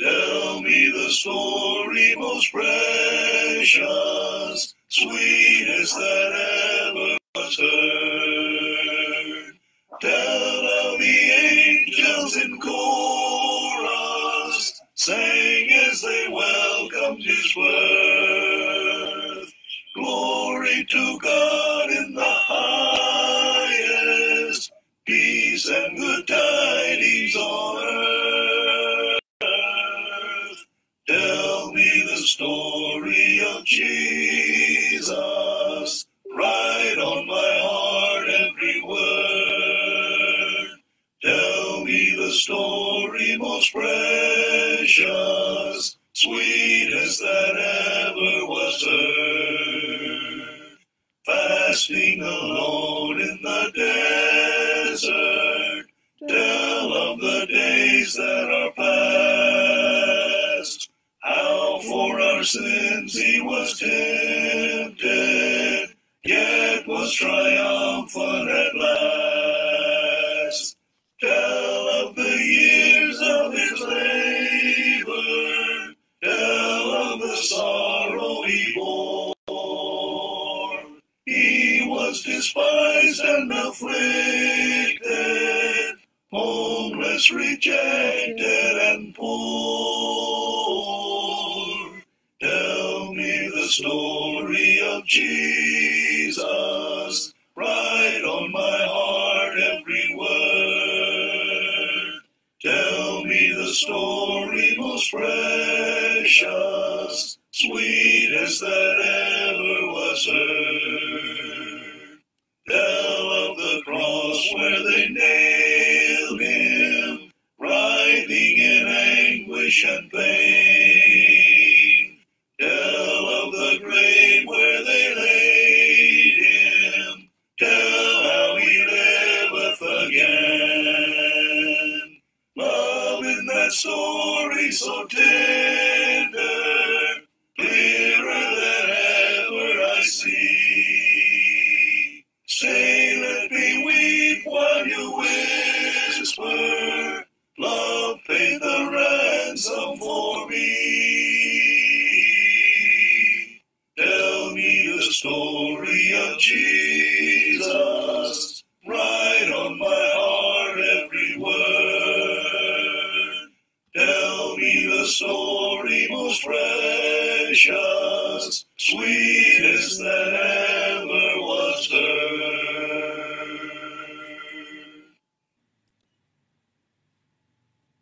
Tell me the story most precious, sweetest that ever was heard. Tell how the angels in chorus sang as they welcomed his birth. Glory to God in the highest, peace and good tidings on earth. Tell me the story of Jesus, write on my heart every word. Tell me the story most precious, sweetest that ever was heard. Fasting alone in the desert, tell of the days that are past. How for our sins he was tempted, yet was triumphant at last. Tell of the years of his labor, tell of the sorrow he bore. He was despised and afflicted, homeless, rejected, and poor. Tell me the story of Jesus, write on my heart every word. Tell me the story most precious, sweetest that ever was heard. Tell of the cross where they nailed him, writhing in anguish and pain. Tell of the grave where they laid him, tell how he liveth again. Love in that story so tender, clearer than ever I see. Say, let me weep while you whisper, love paid the ransom for me. Tell me the story of Jesus, write on my heart every word. Tell me the story most precious, sweetest that ever was heard.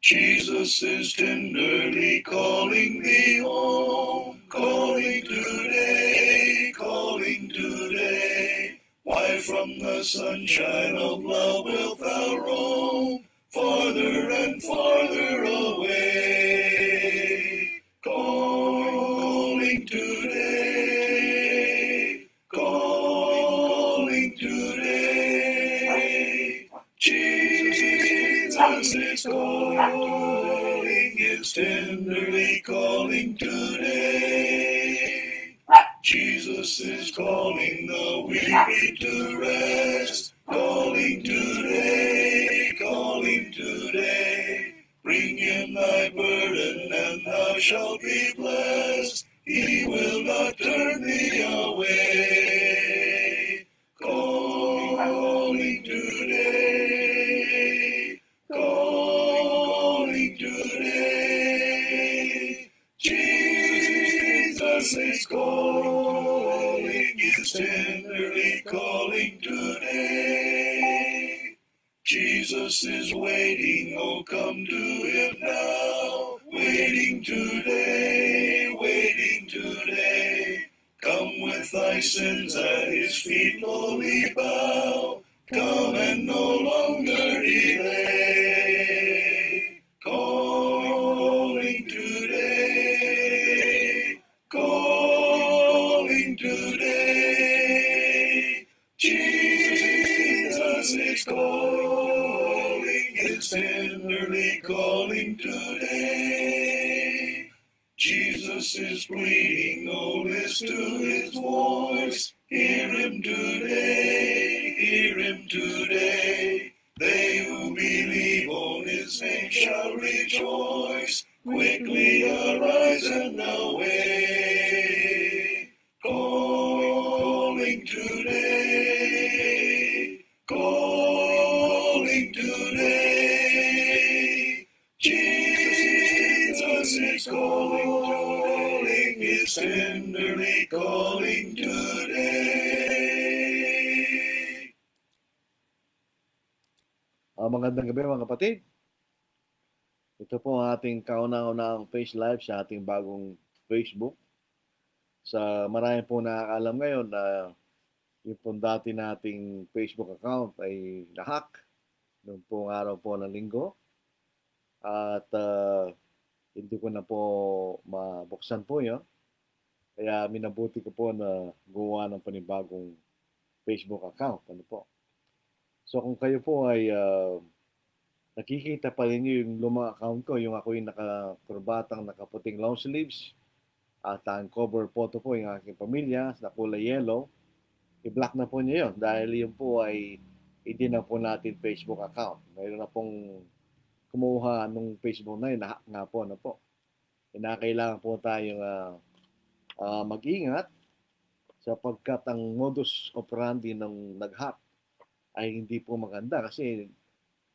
Jesus is tenderly calling thee home, calling today, calling today. Why from the sunshine of love wilt thou roam, farther and farther away? Calling today, calling today. Jesus is calling, is tenderly calling today. Jesus is calling the weary to rest, calling today, calling today. Bring him thy burden and thou shalt be blessed. He will not turn thee away. Calling today, calling today. Jesus is calling, is tenderly calling today. Jesus is waiting, oh come to him now. Waiting today, waiting today. Come with thy sins at his feet lowly bow. Come and no longer delay. Calling today, calling today. Jesus is calling, is tenderly calling today. Jesus is pleading, oh listen to his voice. Hear him today, hear him today. They who believe on his name shall rejoice. Quickly steps tenderly calling today. Magandang gabi mga kapatid. Ito po ang ating kauna-unang face live sa ating bagong Facebook. Sa marami po nakakaalam ngayon na yung po dati nating Facebook account ay nahack noong pong araw po ng linggo. At hindi ko na po mabuksan po yun. Kaya minabuti ko po na gumawa ng panibagong Facebook account. Ano po? So kung kayo po ay nakikita pa rin yung lumang account ko, yung ako yung nakakurbatang nakaputing long sleeves at ang cover photo po yung aking pamilya na kulay yellow, i-block na po niyo yun dahil yun po ay hindi na po natin Facebook account. Mayroon na pong kumuha nung Facebook na yun, nahack nga po na po. Kailangan po tayong mag-ingat sapagkat ang modus operandi ng nag-hack ay hindi po maganda kasi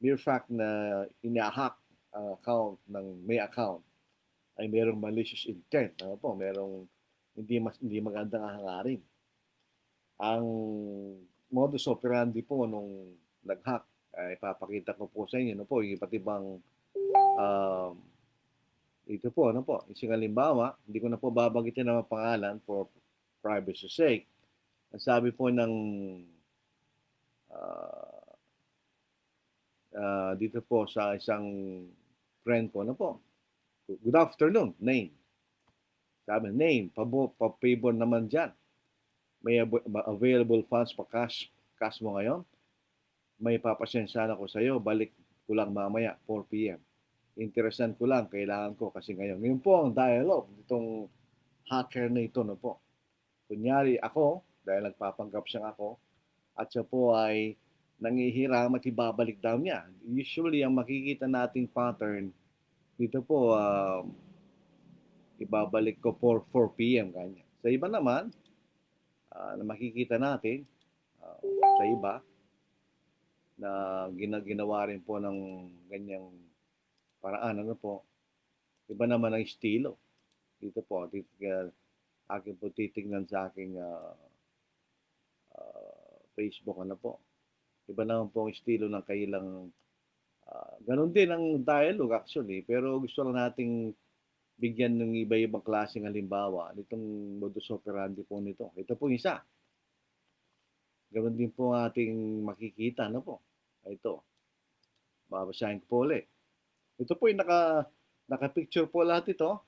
mere fact na ina-hack ang account ng may account ay mayroong malicious intent. Ano po, mayroong hindi magandang hangarin. Ang modus operandi po nung nag-hack ay papakita ko po sa inyo, no po, yung iba't ibang ito po, ano po, isang halimbawa, hindi ko na po babanggitin ang pangalan for privacy sake. Ang sabi po ng dito po sa isang friend ko, ano po, good afternoon, name. Sabi, name, pa-favor naman dyan. May available funds pa cash mo ngayon? May papasensya ko sa iyo, balik ko lang mamaya, 4 p.m. Interesan ko lang, kailangan ko kasi ngayon. Ngayon po ang dialogue, itong hacker na ito, no po. Kunyari ako, dahil nagpapanggap siya ako, at siya po ay nangihiram at ibabalik daw niya. Usually, ang makikita nating pattern, dito po, ibabalik ko for 4 p.m. Kanya. Sa iba naman, na makikita natin, sa iba, na ginawa rin po ng ganyang paraan, ano po, iba naman ang estilo. Dito po, akin po titignan sa aking Facebook, ano po. Iba naman po ang estilo ng kailang, ganun din ang dialogue actually, pero gusto lang nating bigyan ng iba-ibang klaseng halimbawa nitong modus operandi po nito. Ito po isa. Ganoon din po ating makikita, no po. Ito. Babasahin ko po ulit. Ito po yung naka-picture po lahat ito.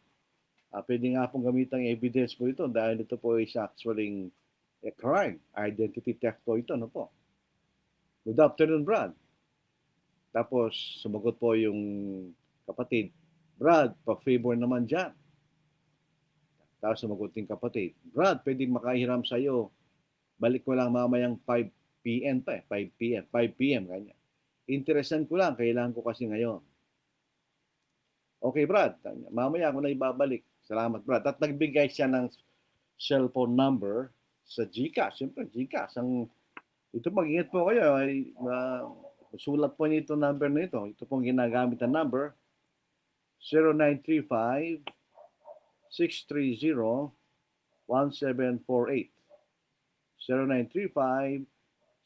Pwede nga pong gamitan ng evidence po ito dahil ito po is actually a crime. Identity theft po ito, no po. Good afternoon, Brad. Tapos sumagot po yung kapatid, Brad, pa-favor naman dyan. Tapos sumagot yung kapatid, Brad, pwedeng makahiram sa'yo. Balik ko lang mamayang 5 p.m. pa eh. 5 p.m. Kanya. Interesan ko lang, kailangan ko kasi ngayon. Okay, Brad. Mamaya ako na ibabalik. Salamat, Brad. At nagbigay siya ng cellphone number sa GCash. Siyempre, GCash. Ito, mag-ingat po kayo. Sulat po niyo itong number na ito. Ito pong ginagamit na number. 0935-630-1748.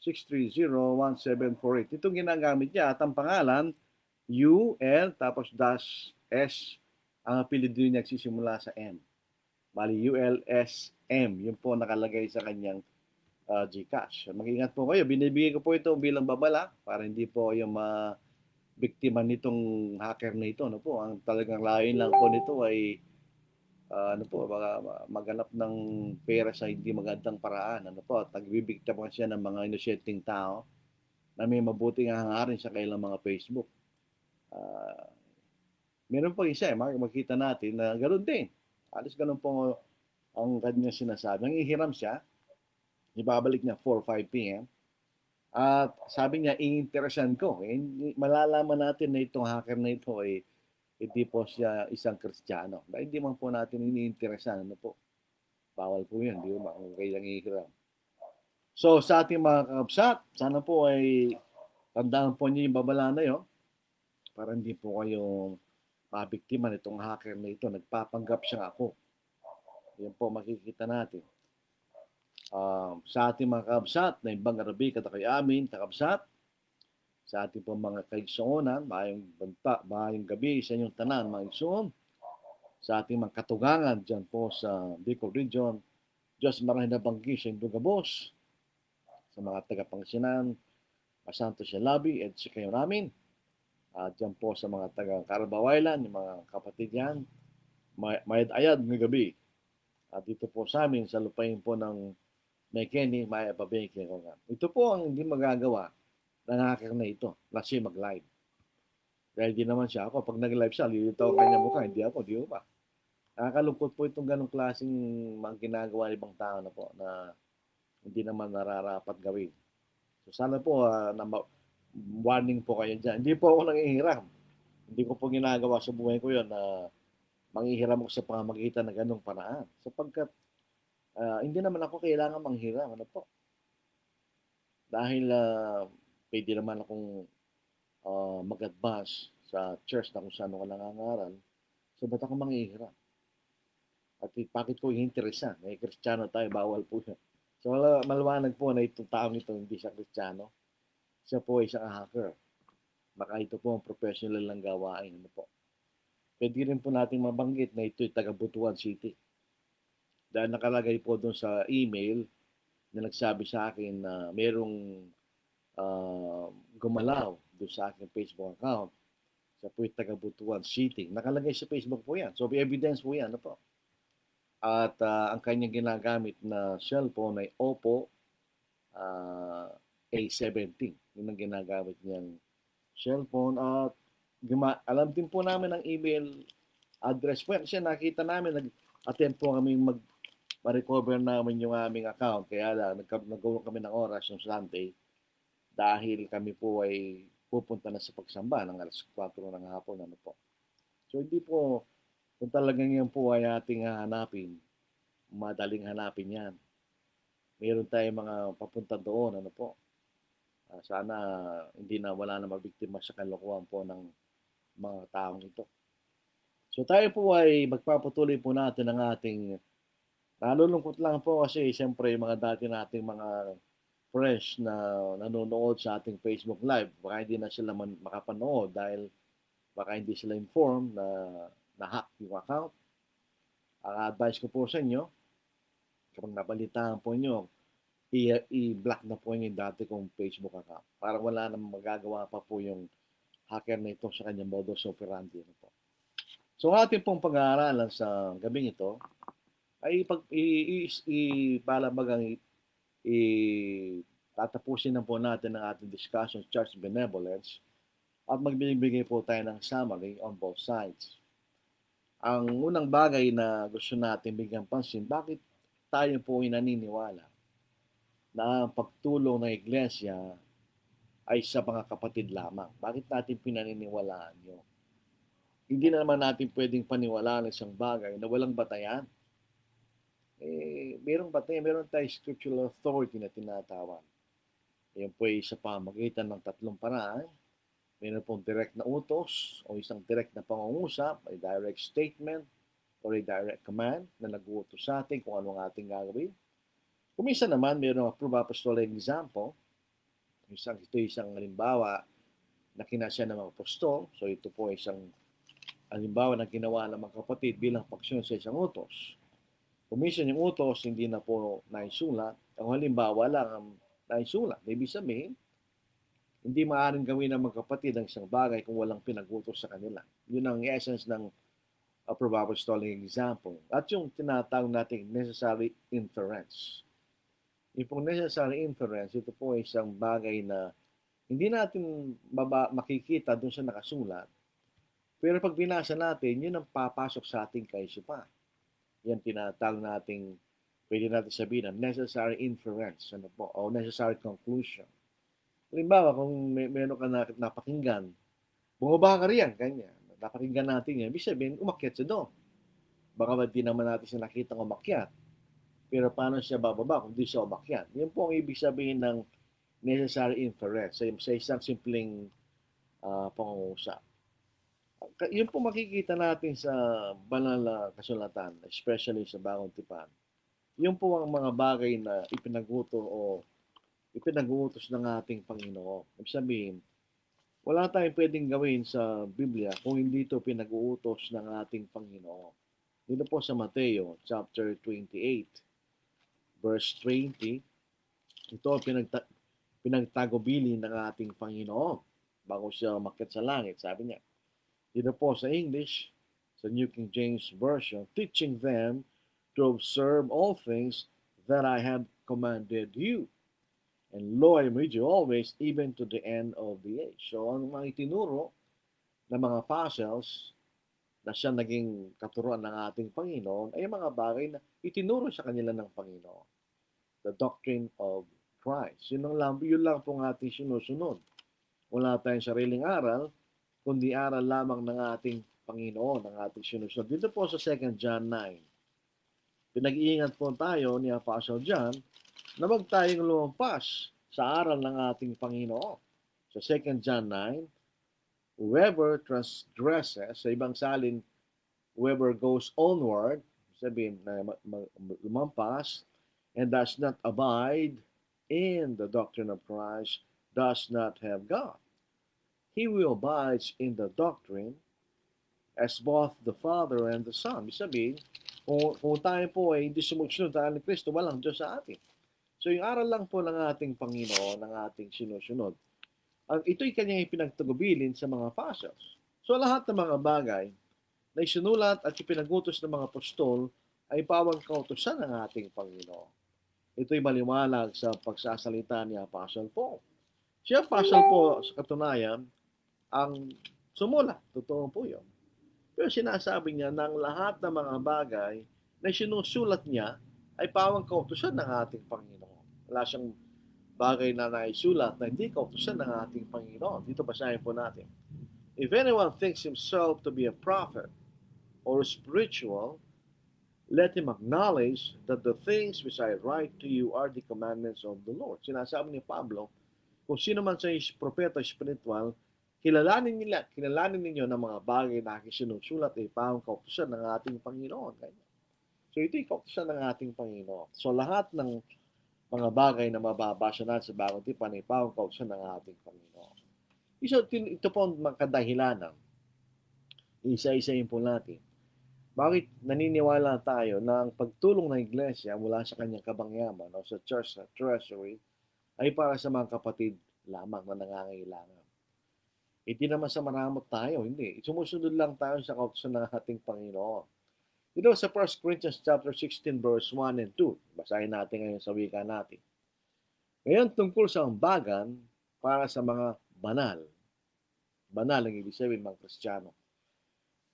0935-630-1748. Itong ginagamit niya at ang pangalan, UL, tapos dash S, ang apelido niya nagsisimula sa M. Bali, ULSM. Yun po nakalagay sa kanyang GCash. Mag-ingat po kayo. Binibigay ko po ito bilang babala para hindi po yung biktima nitong hacker na ito. Ano po? Ang talagang layon lang po nito ay maghanap ng pera sa hindi magandang paraan. Ano po? At nagbibiktima siya ng mga inosenteng tao na may mabuting hangarin sa kailang mga Facebook. Meron po isa, makikita natin na ganoon din. Alis ganun po ang kanyang sinasabi. Nangihiram siya, ibabalik niya 4-5 p.m. At sabi niya, iinteresan ko. Malalaman natin na itong hacker na ito ay hindi po siya isang Kristiyano. Dahil hindi man po natin iniinteresan. Ano po? Bawal po yun. Di ba? Kung kailang ihiram. So sa ating mga kakabsat, sana po ay tandaan po niyo yung babala na yun para hindi po kayo mabiktima nitong hacker na ito. Nagpapanggap siya ako. Yan po makikita natin. Sa ating mga kabsat na ibang gabi katakay amin, kakabsat, sa ating po mga kaigsuonan, maayong gabi sa inyong tanan, mga igsuon, sa ating mga katugangan dyan po sa Bicol Region, Diyos marahil na banggi sa inyong gabos, sa mga taga-Pangasinan, Masanto siya Labi, at si kayo namin, at dyan po sa mga taga-Carabao Island, yung mga kapatid yan, mayad-ayad ng gabi. At dito po sa amin, sa lupain po ng Mekeni, Maya Babeke. Ito po ang hindi magagawa ng hacker na ito, kasi mag-live. Dahil di naman siya ako, pag nag-live siya, lilitaw ang kanya mukha, hindi ako, di ba? Nakakalungkot po itong ganong klaseng mga ginagawa ng ibang tao na po, na hindi naman nararapat gawin. So sana po, warning po kayo dyan. Hindi po ako nangihiram. Hindi ko po ginagawa sa buhay ko yun na manghihiram ako sa pamamagitan ng ganong paraan. Sapagkat hindi naman ako kailangan manghiram. Ano po? Dahil pwede naman akong mag-advance sa church na kung saan ako nangangaral. So ba't ako manghihiram? At bakit ko i-interesan? Eh, Kristiyano tayo, bawal po yun. So maliwanag po na itong taong ito hindi siya Kristiyano. Siya po ay isang hacker. Baka ito po ang professional lang gawain. Ano po? Pwede rin po nating mabanggit na ito'y taga Butuan City. Dahil nakalagay po doon sa email na nagsabi sa akin na merong gumalaw doon sa aking Facebook account. Siya po yung taga Butuan City. Nakalagay sa Facebook po yan. So, evidence po yan. Ano po? At ang kanyang ginagamit na cellphone ay Oppo A17. Yun ang ginagamit niyang cellphone. At alam din po namin ang email address po. Kasi nakita namin, nag-attempt po kami ma-recover namin yung aming account. Kaya nagkaroon kami ng oras yung Sunday dahil kami po ay pupunta na sa pagsamba ng alas 4 ng hapon. Ano po. So hindi po, kung talagang yan po ay ating hanapin, madaling hanapin yan. Meron tayong mga papunta doon. Ano po. Sana hindi na wala na mabiktima sa kalokohan po ng mga taong ito. So tayo po ay magpapatuloy po natin ang ating nalulungkot lang po kasi siyempre mga dati nating mga friends na nanonood sa ating Facebook Live, baka hindi na sila makapanood dahil baka hindi sila informed na na-hack yung account. Ang advice ko po sa inyo, kapag nabalitaan po nyo, i-block na po yung dati kong Facebook account para wala na magagawa pa po yung hacker na ito sa kanyang modus operandi. So ating pong pag-aaralan sa gabing ito ay tatapusin na po natin ang ating discussion church benevolence at magbibigay po tayo ng summary on both sides. Ang unang bagay na gusto natin bigyan pansin, bakit tayo po ay naniniwala na ang pagtulong ng iglesia ay sa mga kapatid lamang? Bakit natin pinaniniwalaan yun? Hindi na naman natin pwedeng paniwalaan isang bagay na walang batayan. Merong batayan, meron tayong scriptural authority na tinatawag. Yan po ay sa pamagitan ng tatlong paraan. Meron pong direct na utos o isang direct na pangungusap, a direct statement or a direct command na nag-uutos sa atin kung ano ang ating gagawin. Kung minsan naman, meron approved apostolic example. Ito isang halimbawa na kinasya ng mga apostol. So ito po isang halimbawa na ginawa ng mga kapatid bilang paksyon sa isang utos. Kung minsan yung utos hindi na po naisulat, ang halimbawa lang ang naisulat. Ibig sabihin, hindi maaaring gawin ng mga kapatid ang isang bagay kung walang pinag-utos sa kanila. Yun ang essence ng approved apostolic example. At yung tinatawag natin necessary inference. Yung necessary inference, ito po ay isang bagay na hindi natin makikita doon sa nakasulat. Pero pag binasa natin, yun ang papasok sa ating kaisipan. Yan tinatawag nating, pwede natin sabihin na necessary inference, ano po, o necessary conclusion. Halimbawa, kung meron ka napakinggan, bumaba ka riyan, ganyan. Napakinggan natin yan, ibig sabihin, umakyat siya doon. Baka di naman natin siya nakita umakyat. Pero paano siya bababa kung di siya umakyat? Yan po ang ibig sabihin ng necessary inference sa isang simpleng pangungusap. Yun po makikita natin sa banal na kasulatan, especially sa Bagong Tipan. Yun po ang mga bagay na ipinag-uutos ng ating Panginoon. Ibig sabihin, wala tayong pwedeng gawin sa Biblia kung hindi ito pinag-uutos ng ating Panginoon. Dito po sa Mateo chapter 28, verse 20, ito pinagtagubilin ng ating Panginoon bago siya umakyat sa langit. Sabi niya, dito po sa English, sa New King James Version, teaching them to observe all things that I have commanded you. And lo, I am with you always, even to the end of the age. So, ang mga itinuro ng mga apostles na siya naging katuruan ng ating Panginoon ay mga bagay na itinuro sa kanila ng Panginoon. The doctrine of Christ. Yun lang po ang ating sinusunod. Wala tayong sariling aral, kundi aral lamang ng ating Panginoon, ng ating sinusunod. Dito po sa 2 John 9, pinag-iingat po tayo ni Apostle John na wag tayong lumampas sa aral ng ating Panginoon. Sa 2 John 9, whoever transgresses, sa ibang salin, whoever goes onward, sabihin na lumampas, and does not abide in the doctrine of Christ, does not have God. He who abides in the doctrine as both the Father and the Son. Ibig sabihin, kung tayo po ay hindi sumusunod sa aral ni Kristo, walang Diyos sa atin. So yung aral lang po ng ating Panginoon, ng ating sinusunod, ito'y kanyang ipinagtagubilin sa mga apostles. So lahat ng mga bagay na isinulat at ipinagutos ng mga apostol ay pawang kautusan ng ating Panginoon. Ito'y maliwanag sa pagsasalita ni Apostle Paul. Si Apostle Paul, sa katunayan, ang sumulat. Totoo po yun. Pero sinasabi niya ng lahat ng mga bagay na sinusulat niya ay pawang kautusan ng ating Panginoon. Wala siyang bagay na naisulat na hindi kautusan ng ating Panginoon. Dito basahin po natin. If anyone thinks himself to be a prophet or spiritual, let him acknowledge that the things which I write to you are the commandments of the Lord. Sinasabi ni Pablo, kung sino man sa propeta spiritual, kilalanin ninyo ng mga bagay na sinusulat ay pawang kautusan ng ating Panginoon. So ito'y kautusan ng ating Panginoon. So lahat ng mga bagay na mababasa natin sa Bagong Tipan ay pawang kautusan ng ating Panginoon. Ito po ang mga kadahilanan. Isa-isayin po natin. Bakit naniniwala tayo na ang pagtulong ng iglesia mula sa kanyang kabangyaman o sa church na treasury ay para sa mga kapatid lamang na nangangailangan? Hindi naman sa maramot tayo, hindi. Sumusunod lang tayo sa kautusan ng ating Panginoon. Dito sa 1 Corinthians chapter 16 verse 1 and 2. Basahin natin ngayon sa wika natin. Ngayon tungkol sa ambagan para sa mga banal. Banal ang ibig sabihin mga Kristiyano.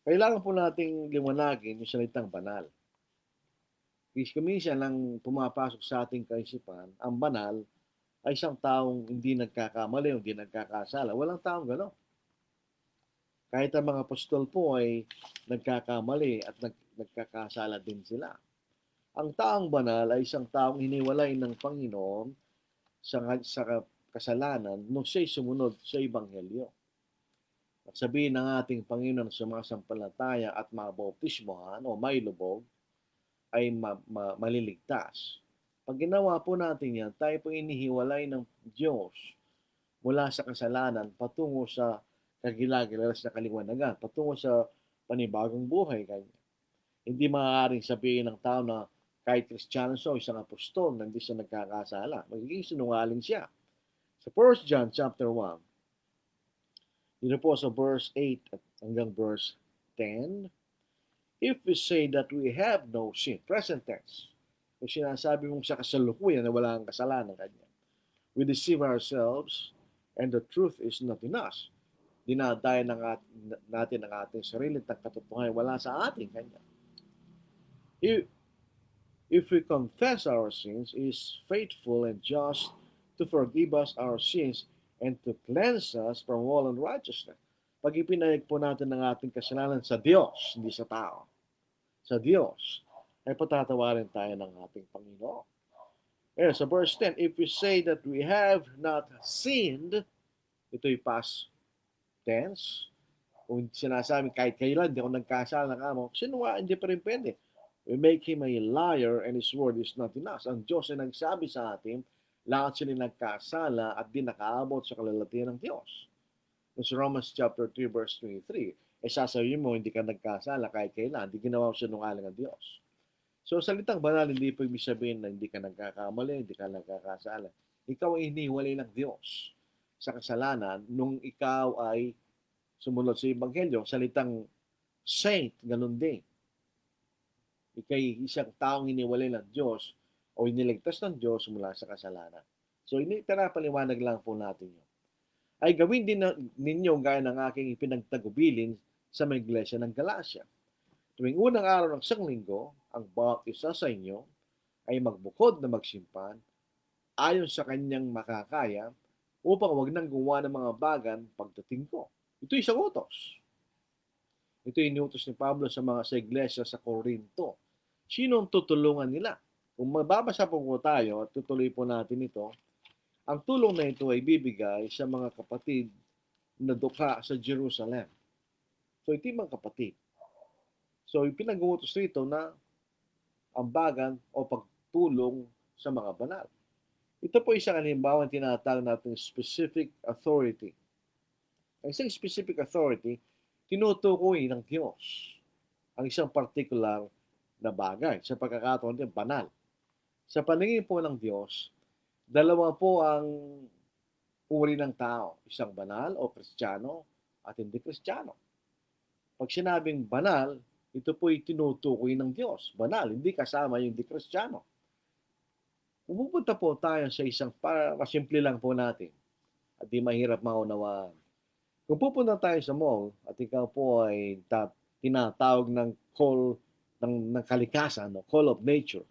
Kailangan po nating liwanagin yung salitang banal. Minsan lang pumapasok sa ating kaisipan, ang banal ay isang taong hindi nagkakamali, hindi nagkakasala. Walang taong gano'n. Kahit ang mga apostol po ay nagkakamali at nagkakasala din sila. Ang taong banal ay isang taong hiniwalay ng Panginoon sa kasalanan nung siya'y sumunod sa Ebanghelyo. At sabihin ng ating Panginoon sa mga sampalataya at mga bautismohan o may lubog ay maliligtas. Pag ginawa po natin yan, tayo po inihiwalay ng Diyos mula sa kasalanan patungo sa kagilagilas na kaliwanagan, patungo sa panibagong buhay. Kanya. Hindi maaaring sabihin ng tao na kahit Kristiyano siya o isang apostol na hindi siya nagkakasala. Magiging sinungaling siya. Sa 1 John chapter 1, dito po sa verse 8 hanggang verse 10, if we say that we have no sin, present tense, kung sinasabi mong sa kasalukuyan na wala ang kasalanan kanya, we deceive ourselves and the truth is not in us. Dinadayan natin ang ating sarili at katotohanan wala sa ating kanya. If we confess our sins, He is faithful and just to forgive us our sins and to cleanse us from all unrighteousness. Pag ipinahig po natin ang ating kasalanan sa Diyos, hindi sa tao, sa Diyos, ay patatawarin tayo ng ating Panginoon. Kaya sa verse 10, if we say that we have not sinned, ito'y past tense. Kung sinasabi kahit kailan di ako nagkasala ng amo, hindi pa rin pwede. We make him a liar and his word is not in us. Ang Diyos ay nagsabi sa atin, lahat sila nagkasala at di nakaabot sa kalalatian ng Diyos. Sa Romans chapter 3 verse 23, sasabihin mo hindi ka nagkasala kahit kailan, di ginawa mo sinungaling ang Diyos. So salitang banal, hindi po ibig sabihin na hindi ka nagkakamali, hindi ka nagkakasala. Ikaw ay hiniwalay ng Diyos sa kasalanan nung ikaw ay sumunod sa Ebanghelyo. Salitang saint, ganun din. Ika'y isang taong hiniwalay ng Diyos o iniligtas ng Diyos mula sa kasalanan. So, paliwanag lang po natin yun. Ay gawin din ninyo gaya ng aking ipinagtagubilin sa mga iglesia ng Galacia. Tuwing unang araw ng isang linggo, ang bawat isa sa inyo ay magbukod na magsimpan ayon sa kanyang makakaya upang wag nang gumawa ng mga bagan pagdating ko. Ito isang utos. Ito inutos ni Pablo sa iglesia sa Corinto. Sino ang tutulungan nila? Kung mababasa po tayo at tutuloy po natin ito, ang tulong na ito ay bibigay sa mga kapatid na dukha sa Jerusalem. So ito yung mga kapatid. So ipinag-uutos rito na ambagan o pagtulong sa mga banal. Ito po isang halimbawa na tinatawag natin specific authority. Ang isang specific authority, tinutukoy ng Diyos ang isang particular na bagay. Sa pagkakataon din, banal. Sa paningin po ng Diyos, dalawa po ang uri ng tao. Isang banal o Kristiyano at hindi Kristiyano. Pag sinabing banal, ito po'y tinutukoy ng Diyos. Banal, hindi kasama yung hindi Kristiyano. Pupunta po tayo sa isang, para masimple lang po natin at di mahirap maunawaan. Kung pupunta tayo sa mall at ikaw po ay tinatawag ng call ng kalikasan, no? Call of nature,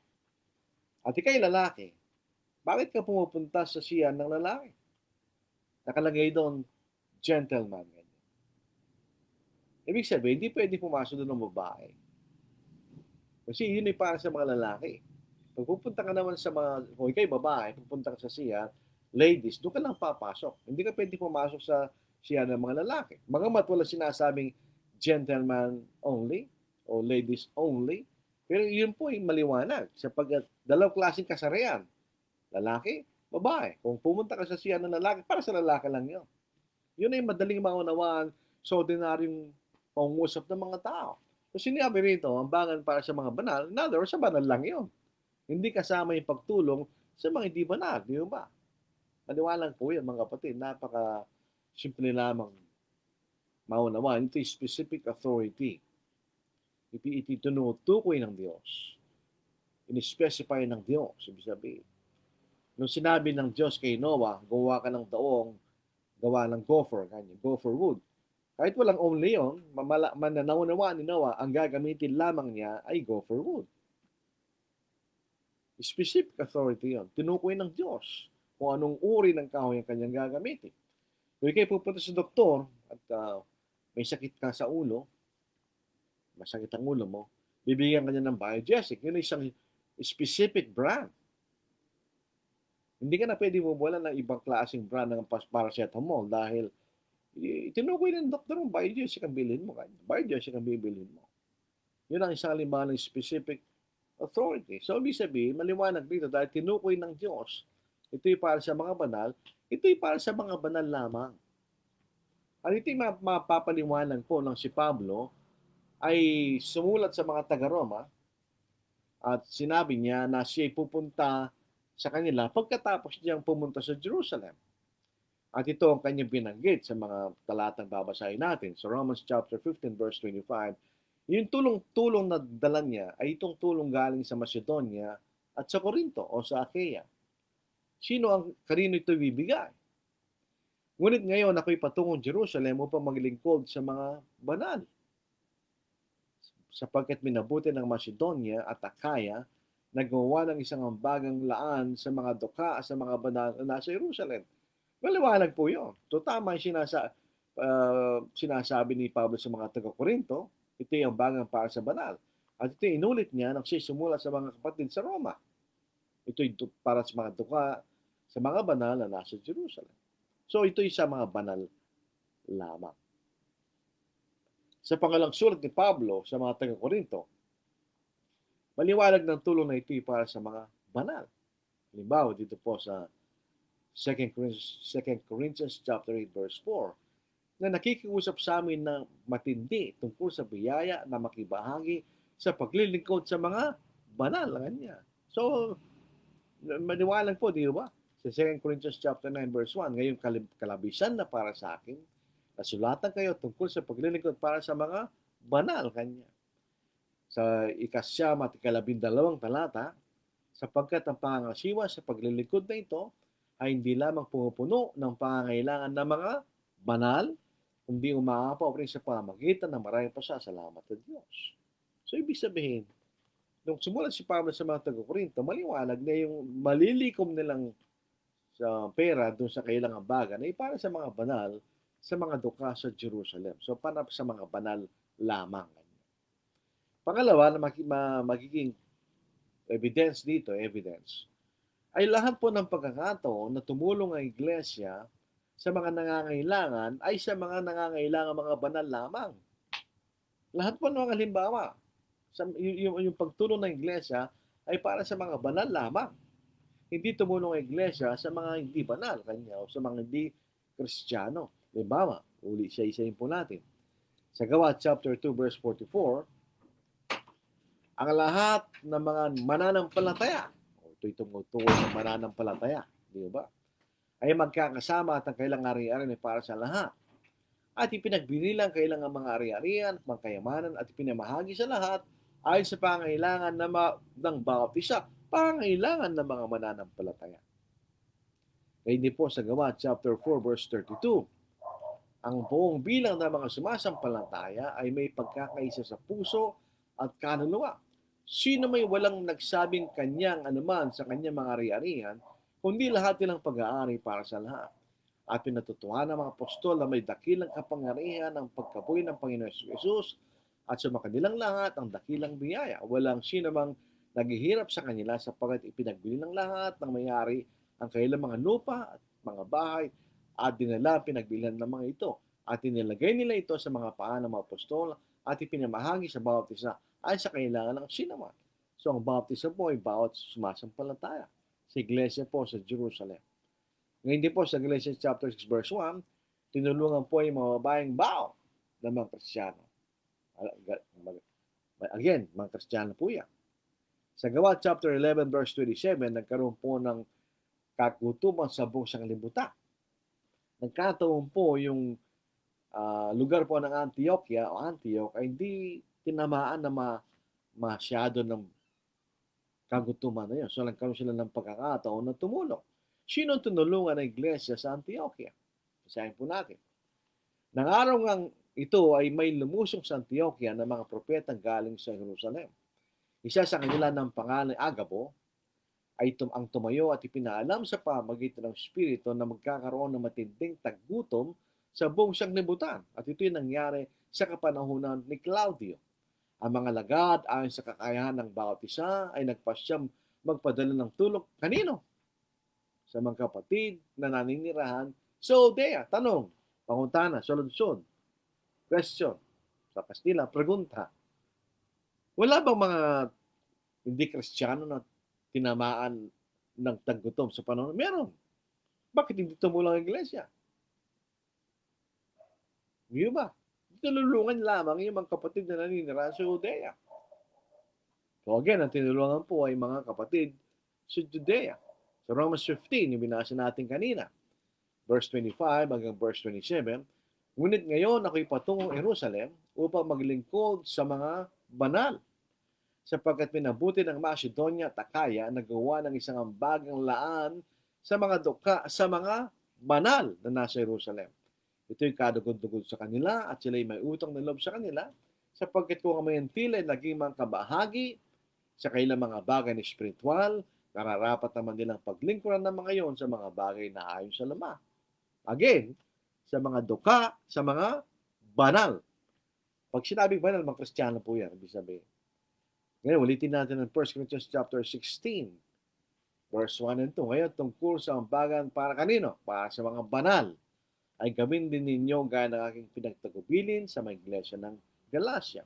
at ikaw'y lalaki, bakit ka pumupunta sa siya ng lalaki? Nakalagay doon, gentleman. Ibig sabihin, hindi pwede pumasok doon ng babae. Kasi yun ay para sa mga lalaki. Pag pupunta ka naman sa kung ikaw'y babae, pupunta ka sa siya, ladies, doon ka lang papasok. Hindi ka pwede pumasok sa siya ng mga lalaki. Bagamat wala sinasabing gentleman only o ladies only, pero yun po ay maliwanag sapagkat dalawang klaseng kasarian. Lalaki, babae. Kung pumunta ka sa siya ng lalaki, para sa lalaki lang yun. Yun ay madaling maunawaan sa ordinaryong pangungusap ng mga tao. So sinabi rito, ang bangan para sa mga banal, in other words, sa banal lang yun. Hindi kasama yung pagtulong sa mga hindi banal, di ba? Maliwanag po yan mga kapatid, simple lamang maunawaan. Ito yung specific authority. Itinutukoy ng Diyos. In-specify ng Diyos. Ibig sabihin. Nung sinabi ng Diyos kay Noah, gawa ka ng daong, gawa ng gopher wood. Kahit walang only yun, mananaunawaan ni Noah, ang gagamitin lamang niya ay gopher wood. Specific authority yun. Tinukoy ng Diyos kung anong uri ng kahoy ang kanyang gagamitin. Kung kayo pupunta sa doktor at may sakit ka sa ulo, masakit ang ulo mo, bibigyan ka niya ng Biogesic. Yun ay isang specific brand. Hindi ka na pwede bumulan ng ibang klaseng brand ng paracetamol dahil tinukoy ng doktor mo, Biogesic ang bilhin mo. Biogesic ang bibilhin mo. Yun ang isang halimbawa ng specific authority. So, ibig sabihin, maliwanag dito dahil tinukoy ng Diyos. Ito'y para sa mga banal. Ito'y para sa mga banal lamang. At ito'y mapapaliwanag po ng si Pablo ay sumulat sa mga taga-Roma at sinabi niya na siya'y pupunta sa kanila pagkatapos niyang pumunta sa Jerusalem. At ito ang kanyang binanggit sa mga talatang babasahin natin. Sa Romans chapter 15 verse 25, yung tulong na dala niya ay itong tulong galing sa Macedonia at sa Corinto o sa Achaia. Kanino ito bibigay? Ngunit ngayon ako'y patungong Jerusalem upang maglingkod sa mga banal. Sapagkat minabuti ng Macedonia at Achaia, nagawa ng isang ambagang laan sa mga dukha sa mga banal na nasa Jerusalem. Maliwanag po yun. So tama yung sinasabi ni Pablo sa mga taga-Korinto, ito yung ambagang para sa banal. At ito inulit niya nang siya sumula sa mga kapatid sa Roma. Ito para sa mga dukha sa mga banal na nasa Jerusalem. So ito sa mga banal lamang. Sa pangalang sulat ni Pablo sa mga taga-Korinto, maliwanag ng tulong na ito para sa mga banal. Halimbawa, dito po sa 2 Corinthians chapter 8 verse 4, na nakikiusap sa amin ng matindi tungkol sa biyaya na makibahagi sa paglilingkod sa mga banal na kanya. So, maliwanag po, di ba? Sa 2 Corinthians chapter 9 verse 1, ngayong kalabisan na para sa akin, nasulatan kayo tungkol sa paglilingkod para sa mga banal kanya. Sa ika-9 at ika-12 talata, sapagkat ang pangangasiwa sa paglilingkod na ito ay hindi lamang pumupuno ng pangangailangan ng mga banal, kundi umaapaw rin sa pamagitan ng maraming pasasalamat sa Diyos. So, ibig sabihin, nung sumulat si Pablo sa mga taga-Korinto, maliwanag na yung malilikom nilang sa pera doon sa kailangang bagan ay para sa mga banal, sa mga duka sa Jerusalem. So, para sa mga banal lamang. Pangalawa na magiging evidence dito, ay lahat po ng pagkakataon na tumulong ang iglesia sa mga nangangailangan ay sa mga nangangailangan mga banal lamang. Lahat po ng mga halimbawa, yung pagtulong ng iglesia ay para sa mga banal lamang. Hindi tumulong ang iglesia sa mga hindi banal kanya o sa mga hindi Kristiyano. Halimbawa, uli siya-isayin po natin. Sa Gawa chapter 2 verse 44, ang lahat ng mga mananampalataya, ito'y tungkol sa mananampalataya, di ba? Ay magkakasama at ang kailang ari-arian ay para sa lahat. At ipinagbinilang kailangan mga ari-arian at mga kayamanan at ipinamahagi sa lahat ayon sa pangailangan ng bawat isa, pangailangan ng mga mananampalataya. Kaya hindi po sa Gawa chapter 4 verse 32, ang buong bilang ng mga sumasampalataya ay may pagkakaisa sa puso at kaluluwa. Sino may walang nagsabing kanyang anuman sa kanyang mga ari-arian, kundi lahat nilang pag-aari para sa lahat. At pinatutuhan ng mga apostol na may dakilang kapangyarihan ng pagkabuhay ng Panginoon Jesus at sa kanilang lahat ang dakilang biyaya. Walang sino mang naghihirap sa kanila sapagkat ipinagbili ng lahat ng may-ari ang kailang mga lupa at mga bahay at dinala pinagbilhan ng mga ito. At inilagay nila ito sa mga paa ng mga apostol at ipinamahagi sa bawat isa ay sa kailangan ng sinaman. So ang baptism po ay bawat sumasampalataya sa iglesia po sa Jerusalem. Ngayon din po sa Galatians chapter 6 verse 1, tinulungan po yung mga babaeng bao ng mga Kristiyano. Again, mga Kristiyano po yan. Sa Gawa chapter 11 verse 27, nagkaroon po ng kagutuman sa buong sanglibutan. Nagkataon po yung lugar po ng Antioch ay hindi tinamaan na masyado ng kagutuman na yun. So, nagkaroon sila ng pagkakataon na tumulong. Sino tinulungan ng iglesia sa Antioquia? Basahin po natin. Nang araw ngang ito ay may lumusong sa Antioquia ng mga propetang galing sa Jerusalem. Isa sa kanila ng pangalan Agabo ay ang tumayo at ipinaalam sa pamagitan ng Espiritu na magkakaroon ng matinding taggutom sa buong sanglibutan. At ito'y nangyari sa kapanahunan ni Claudio. Ang mga lagad ayon sa kakayahan ng bawat isa ay nagpasyang magpadala ng tulong kanino? Sa mga kapatid na naninirahan sa Judea. Tanong, panguntana, solusyon, question. Sa Kastila, pregunta. Wala bang mga hindi Kristiyano na tinamaan ng taggutom sa panahon? Meron. Bakit hindi tumulong ang iglesia? Hindi ba? Tinulungan lamang yung mga kapatid na naninirahan sa Judea. So again, ang tinulungan po ay mga kapatid sa Judea. Sa Romans 15, yung binasa natin kanina, verse 25 hanggang verse 27, ngunit ngayon ako'y patungong Jerusalem upang maglingkod sa mga banal, sapagkat pinabuti ng Macedonia at Akaya na gawa ng isang ambagang laan sa mga banal na nasa Jerusalem. Ito'y kadugod-dugod sa kanila at sila'y may utang na loob sa kanila, sapagkat kung ang mayantila ay naging mga kabahagi sa kailang mga bagay na espiritual, nararapat naman nilang paglingkuran ng mga yon sa mga bagay na ayon sa lama. Again, sa mga duka, sa mga banal. Pag sinabing banal, mga Kristiyano po yan, ibig sabihin. Ngayon, ulitin natin ang 1 Corinthians chapter 16, verse 1 and 2. Ngayon, tungkol sa ambagan para kanino? Para sa mga banal. Ay gawin din ninyo gaya ng aking pinagtagubilin sa mga iglesia ng Galacia.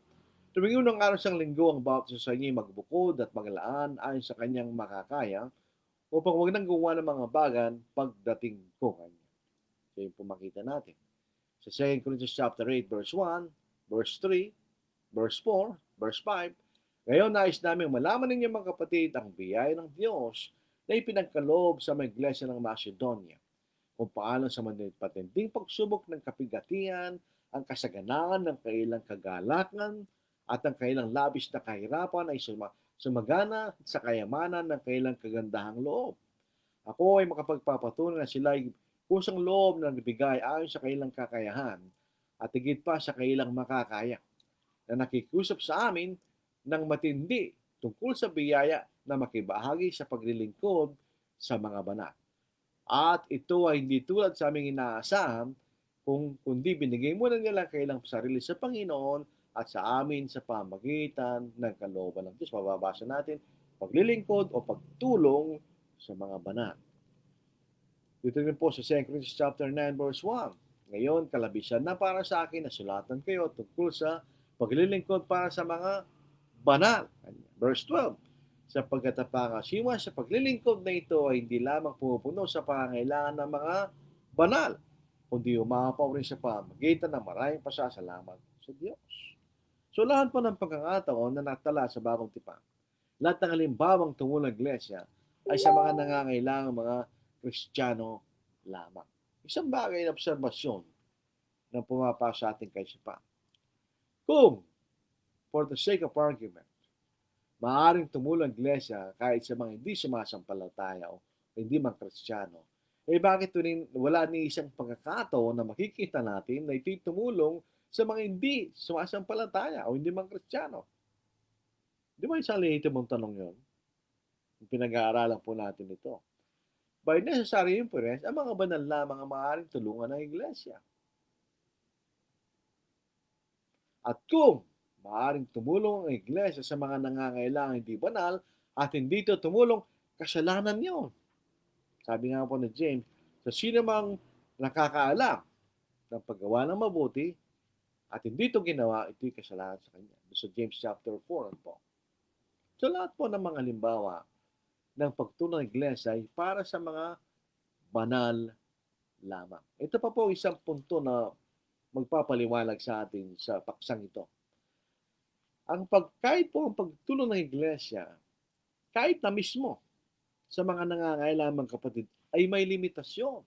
Tuwing unang araw sa linggo, ang bawat isa sa inyo ay magbukod at maglaan ayon sa kanyang makakaya upang huwag nang gumawa ng mga bagan pagdating ko kanya. So yun po makita natin. Sa 2 Corinthians chapter 8, verse 1, verse 3, verse 4, verse 5, ngayon nais namin malaman ninyo mga kapatid ang biyaya ng Diyos na ipinagkaloob sa mga iglesia ng Macedonia, kung paano sa patinding pagsubok ng kapigatian, ang kasaganaan ng kailang kagalakan, at ang kailang labis na kahirapan ay sumagana sa kayamanan ng kailang kagandahang loob. Ako ay makapagpapatunay na sila ay kusang loob na nabigay ayon sa kailang kakayahan at higit pa sa kailang makakaya, na nakikusap sa amin ng matindi tungkol sa biyaya na makibahagi sa paglilingkod sa mga banal. At ito ay hindi tulad sa aming inaasahan, kundi binigay muna nila kailang sarili sa Panginoon at sa amin sa pamagitan ng kalooban ng Diyos. Mababasa natin, paglilingkod o pagtulong sa mga banal. Dito rin po sa 2 Corinthians chapter 9 verse 1. Ngayon, kalabisan na para sa akin na sulatan kayo tungkol sa paglilingkod para sa mga banal. Verse 12. Sapagkat ang pangasiwa sa paglilingkod na ito ay hindi lamang pumupuno sa pangangailangan ng mga banal, kundi umapaw rin sa pamagitan ng maraming pasasalamat sa Diyos. So lahat po ng pagkakataon na natala sa Bagong Tipan, lahat ng halimbawang tungkol ng iglesia ay sa mga nangangailangan mga Kristiyano lamang. Isang bagay na obserbasyon na pumapasok sa ating kaisipan. Kung, for the sake of argument, maaaring tumulong ang iglesia kahit sa mga hindi sumasampalataya o hindi man Kristiyano, bakit wala ni isang pagkakataon na makikita natin na ito'y tumulong sa mga hindi sumasampalataya o hindi man Kristiyano? Di ba isang lehitimong tanong yun? Pinag-aaralan po natin ito. By necessary inference, ang mga banal lamang ang maaaring tulungan ng iglesia. At kung maaaring tumulong ang iglesia sa mga nangangailangan hindi banal at hindi ito tumulong, kasalanan yun. Sabi nga po ni James, sa sino mang nakakaalam ng paggawa ng mabuti at hindi ito ginawa, ito'y kasalanan sa kanya. So James chapter 4 po. So lahat po ng mga halimbawa ng pagtulong ng iglesia ay para sa mga banal lamang. Ito pa po isang punto na magpapaliwanag sa atin sa paksang ito. Kahit po ang pagtulong ng iglesia, kahit na mismo sa mga nangangailangang kapatid, ay may limitasyon.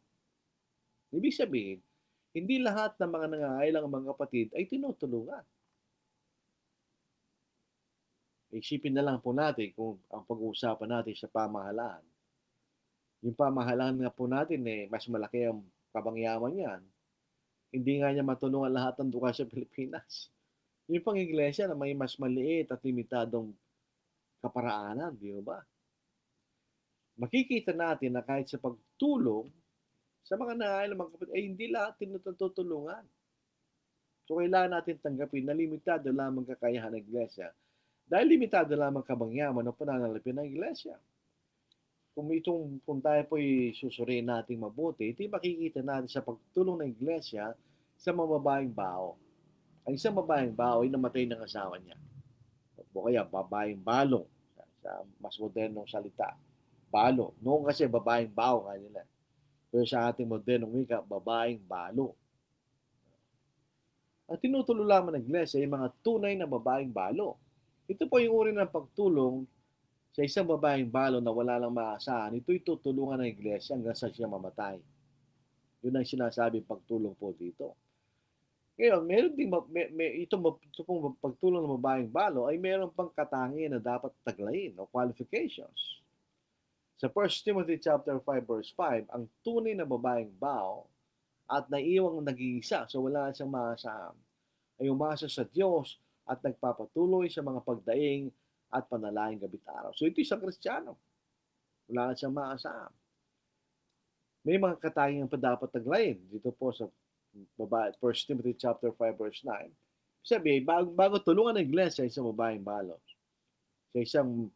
Ibig sabihin, hindi lahat ng mga nangangailangang mga kapatid ay tinutulungan. Isipin na lang po natin kung ang pag-uusapan natin sa pamahalaan. Yung pamahalaan nga po natin, mas malaki ang kabangyaman niyan. Hindi nga niya matulungan lahat ng lugar sa Pilipinas. Yung pang iglesia na may mas maliit at limitadong kaparaanan, di ba? Makikita natin na kahit sa pagtulong sa mga nangangailangang kapatid, ay hindi lahat tinutulungan. So kailangan natin tanggapin na limitado lamang kakayahan ng iglesia dahil limitado lamang kabangyaman ng pananalipin ng iglesia. Kung tayo po'y susuriin natin mabuti, ito makikita natin sa pagtulong ng iglesia sa mga babaeng bao. Ang isang babaeng bao ay namatay ng asawa niya. O kaya babaeng balong sa mas modernong salita. Balo. Noon kasi babaeng bao nga nila. Pero sa ating modernong wika, babaeng balo. Ang tinutulo lamang ng iglesia ay mga tunay na babaeng balo. Ito po yung uri ng pagtulong sa isang babaeng balo na wala lang maasahan. Ito'y tutulungan ng iglesia hanggang sa siya mamatay. Yun ang sinasabing pagtulong po dito. Ngayon, meron din ito pong pagtulong ng babaeng balo ay meron pang katangian na dapat taglayin o qualifications. Sa 1 Timothy chapter 5 verse 5, ang tunay na babaeng bao at naiwang nag-iisa, so wala siyang maasahan, ay umasa sa Diyos at nagpapatuloy sa mga pagdaing at panalangin gabi't araw. So ito isang Kristiyano. Wala siyang maasahan. May mga katangian pa dapat taglayin. Dito po sa 1 Timothy chapter 5 verse 9. Sabi, bago tulungan ng iglesia isang babaeng balo, sa isang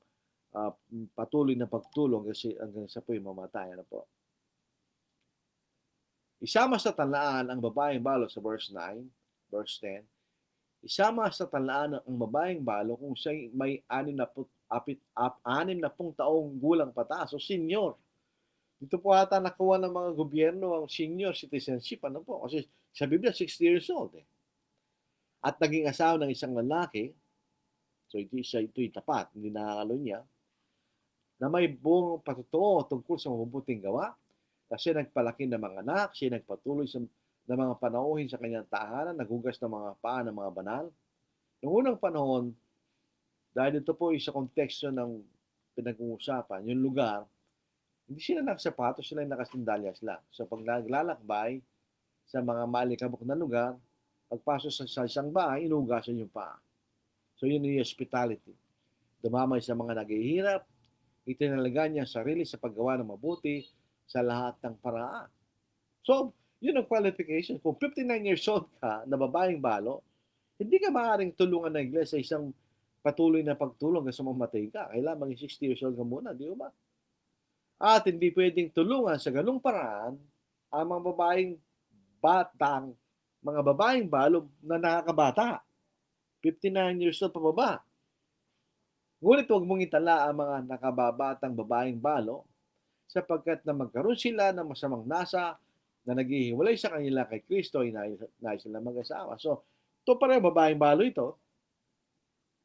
patuloy na pagtulong kasi hanggang sa po'y mamatay. Ano po? Isama sa talaan ang babaeng balo sa verse 9, verse 10, Isama sa talaan ang babaeng balo kung siya may 60 taong gulang pataas o senior. Dito po ata nakuha ng mga gobyerno ang senior citizenship. Ano po? Kasi sa Biblia, 60 years old. At naging asawa ng isang lalaki, so ito'y tapat, hindi nakakalo niya, na may buong patutuo tungkol sa mabubuting gawa. Kasi nagpalaki ng mga anak, siya nagpatuloy ng mga panauhin sa kanyang tahanan, naghugas ng mga paa ng mga banal. Noong unang panahon, dahil ito po sa konteksto ng pinag-uusapan, yung lugar, hindi sila nakasapatos, sila nakasandalyas lang. So pag naglalakbay sa mga malikabok na lugar, pagpasok sa isang bahay, inugasan yung paa. So yun yung hospitality. Dumamay sa mga naghihirap, itinalaga niya sarili sa paggawa ng mabuti sa lahat ng paraan. So, yun ang qualification. Kung 59 years old ka na babaeng balo, hindi ka maaaring tulungan ng iglesia sa isang patuloy na pagtulong kasi mamatay ka. Kailangan maging 60 years old ka muna, di ba? At hindi pwedeng tulungan sa ganung paraan ang mga babaeng balo na nakakabata. 59 years old pababa. Ngunit huwag mong itala ang mga nakababatang babaeng balo sapagkat na magkaroon sila ng masamang nasa na naghihiwalay sa kanila kay Kristo ay nais sila mag-asawa. So, ito pareho babaeng balo ito.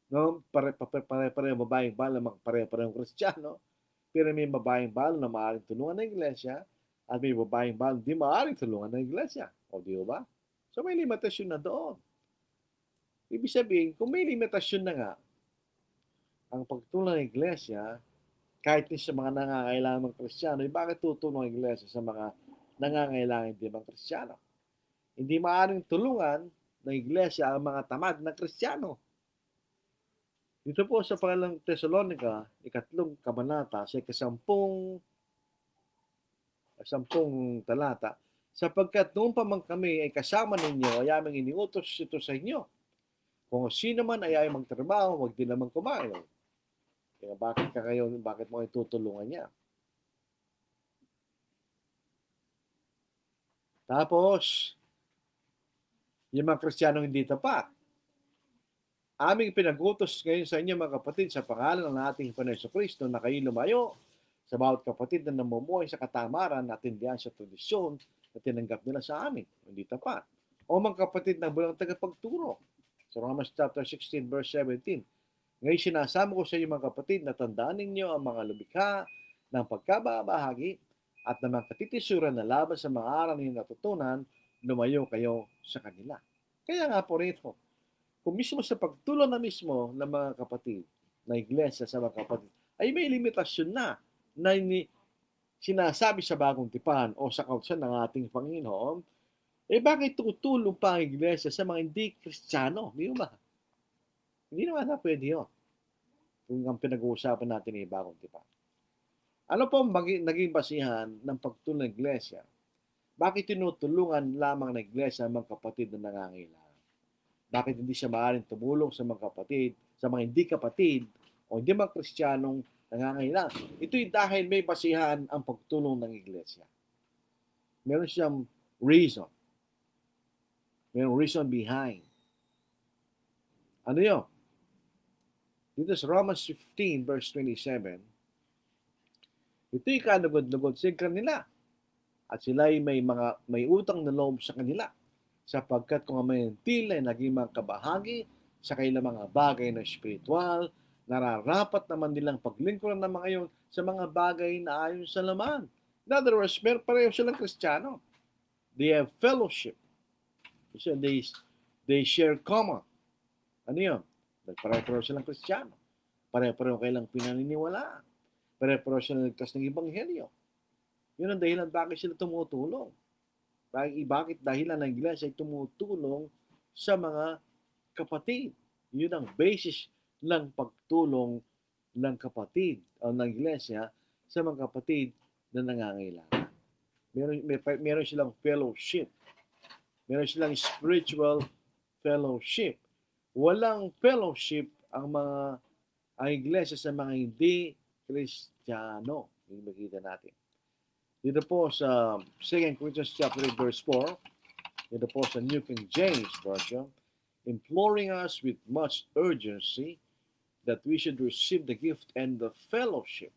No? Pareho babaeng balo, pareho Kristiyano. Pero may babaeng balo na maaaring tulungan ng iglesia at may babaeng balo hindi maaaring tulungan ng iglesia. O di ba? So, may limitasyon na doon. Ibig sabihin, kung may limitasyon na nga, ang pagtulong ng iglesia, kahit sa mga nangangailangan ng Kristiyano, bakit tutulong ang iglesia sa mga nangangailangan din ng Kristiyano? Hindi maaaring tulungan ng iglesia ang mga tamad na Kristiyano. Dito po sa pangalang Thessalonica, 3 kabanata, sa 10 talata, sapagkat noon pa man kami ay kasama ninyo, ay aming iniutos ito sa inyo. Kung sino man ay magtrabaho, huwag din naman kumain. Kaya bakit mo itutulungan niya? Tapos, yung mga Kristiyanong hindi tapat, aming pinag-utos ngayon sa inyo mga kapatid sa pangalan ng ating Panginoon Kristo na kayo lumayo sa bawat kapatid na namumuhay sa katamaran at tindihan sa tradisyon na tinanggap nila sa amin. Hindi tapat. O mga kapatid na bulang tagapagturo. Sa Romans chapter 16 verse 17. Ngayon sinasama ko sa inyo mga kapatid na tandaan ninyo ang mga lumikha ng pagkababahagi at ng mga katitisuran na laban sa mga aral ninyong natutunan, lumayo kayo sa kanila. Kaya nga po rito, kung mismo sa pagtulong na mismo ng mga kapatid, na iglesia sa mga kapatid, ay may limitasyon na sinasabi sa bagong tipan o sa kautusan ng ating Panginoon, bakit tutulong pa ang iglesia sa mga hindi Kristiyano? Di ba? Hindi naman na pwede yun. Kung ang pinag-uusapan natin ay bagong tipan. Ano po naging basihan ng pagtulong ng iglesia? Bakit tinutulungan lamang ng iglesia ang mga kapatid na nangangailangan? Bakit hindi siya maaaring tumulong sa mga kapatid, sa mga hindi kapatid, o hindi mga Kristiyanong nangangailangan? Ito'y dahil may basihan ang pagtulong ng iglesia. Meron siyang reason. Mayroong reason behind. Ano yun? Dito sa Romans 15 verse 27, ito'y kalugod-lugod sa kanila. At sila ay may utang na loob sa kanila. Sapagkat kung may tila ay naging mga kabahagi sa kailang mga bagay na spiritual, nararapat naman nilang paglingkuran ng mga iyon sa mga bagay na ayon sa laman. In other words, pareho silang Kristiyano. They have fellowship. They share common. Ano yun? Pareho silang Kristiyano. Pareho kailang pinaniniwalaan. Pareho silang nagtas ng Ebanghelyo. Yun ang dahilan bakit sila tumutulong. Bakit dahilan ng iglesia ay tumutulong sa mga kapatid. Yun ang basis ng pagtulong ng kapatid o ng iglesia sa mga kapatid na nangangailangan. Meron silang fellowship. Meron silang spiritual fellowship. Walang fellowship ang iglesia sa mga hindi Kristiyano. Yung makita natin. Dito po sa 2 Corinthians chapter 8 verse 4, dito po sa New King James Version, imploring us with much urgency that we should receive the gift and the fellowship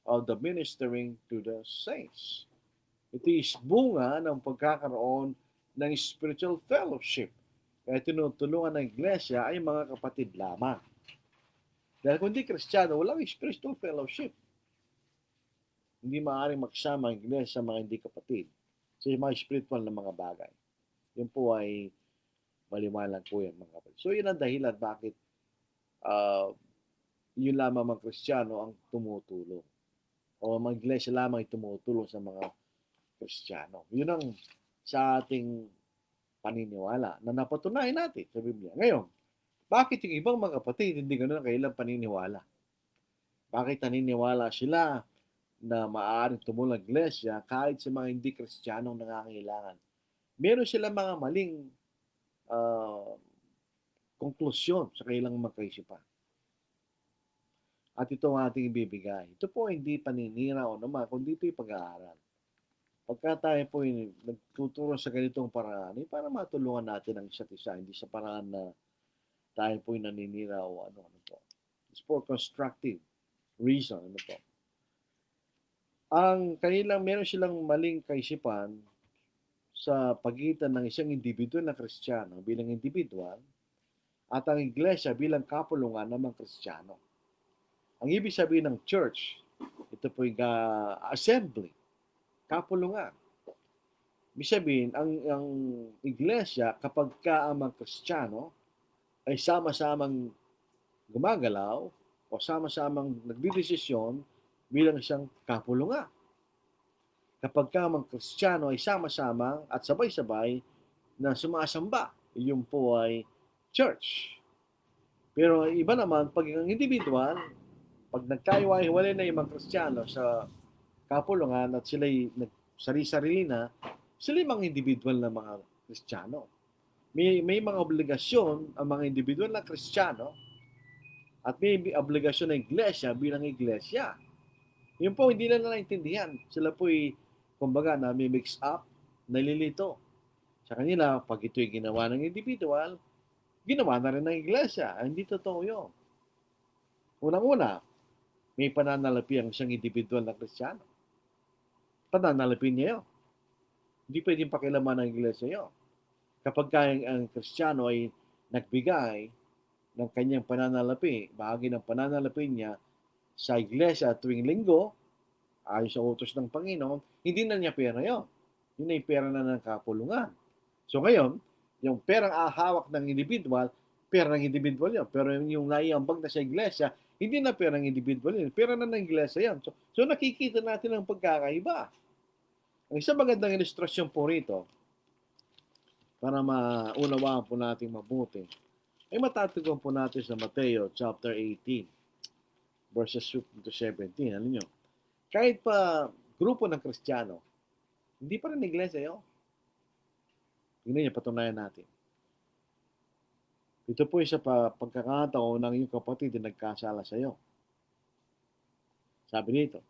of the ministering to the saints. Ito is bunga ng pagkakaroon ng spiritual fellowship. Kaya tinutulungan ng iglesia ay mga kapatid lamang. Dahil kung di Kristiyano, walang spiritual fellowship. Hindi maaaring magsama ang iglesia sa mga hindi kapatid sa mga spiritual na mga bagay. Yun po ay maliwanag po yan mga kapatid. So yun ang dahilan bakit yun lamang mga Kristiyano ang tumutulong. O mga iglesia lamang ay tumutulong sa mga Kristiyano. Yun ang sa ating paniniwala na napatunayan natin sa Biblia. Ngayon, bakit yung ibang mga kapatid hindi ganoon ang kailang paniniwala? Bakit naniniwala sila na maaaring tumulong ang iglesia kahit sa mga hindi Kristiyanong nangangailangan? Meron sila mga maling konklusyon sa kailang mga kaisipan. At ito ang ating ibibigay. Ito po hindi paninira o naman, kundi ito'y pag-aaral. Pagka tayo po nagtuturo sa ganitong paraan, para matulungan natin ang isa't isa, hindi sa paraan na tayo po naninira o ano po. It's for constructive reason. Ano po. Meron silang maling kaisipan sa pagitan ng isang individual na Kristiyano bilang individual at ang iglesia bilang kapulungan ng mga Kristiyano. Ang ibig sabihin ng church, ito po yung assembly, kapulungan. Ibig sabihin, ang iglesia, kapag ang mga Kristiyano ay sama-samang gumagalaw o sama-samang nagdidesisyon bilang isang kapulungan. Kapag ang mga Kristiyano ay sama-sama at sabay-sabay na sumasamba, yun po ay church. Pero iba naman, pag ang individual, pag nagkaiwa-hiwalay na yung mga Kristiyano sa kapulungan at sila'y nagsari-sarili na, sila yung mga individual na mga Kristiyano. May mga obligasyon ang mga individual na Kristiyano at may obligasyon ng iglesia bilang iglesia. Yun po, hindi na naintindihan. Sila po kumbaga, na may mix up, nalilito. Sa kanila, pag ito'y ginawa ng individual, ginawa na rin ng iglesia. Hindi totoo yun. Unang-una, may pananalapi ang isang individual na Kristiyano. Pananalapi niya yun. Hindi pwedeng pakilaman ng iglesia yun. Kapag ang Kristiyano ay nagbigay ng kanyang pananalapi, bahagi ng pananalapi niya sa iglesia tuwing linggo, ayon sa utos ng Panginoon, hindi na niya pera yun. Yun ay pera na ng kapulungan. So ngayon, yung perang ahawak ng individual, pera ng individual yun. Pero yung naiambag na sa iglesia, hindi na pera ng individual yun. Pera na ng iglesia yan. So nakikita natin ang pagkakaiba. Ang isang magandang ilustrasyon po rito, para maunawaan po natin mabuti, ay matatagpuan po natin sa Mateo chapter 18, verses 15 to 17. Alam nyo, kahit pa grupo ng Kristiyano, hindi pa rin iglesia yun. Tingnan niyo, patunayan natin. Ito po isa pa pagkakataon ng iyong kapatid na nagkasala sa iyo. Sabi nito,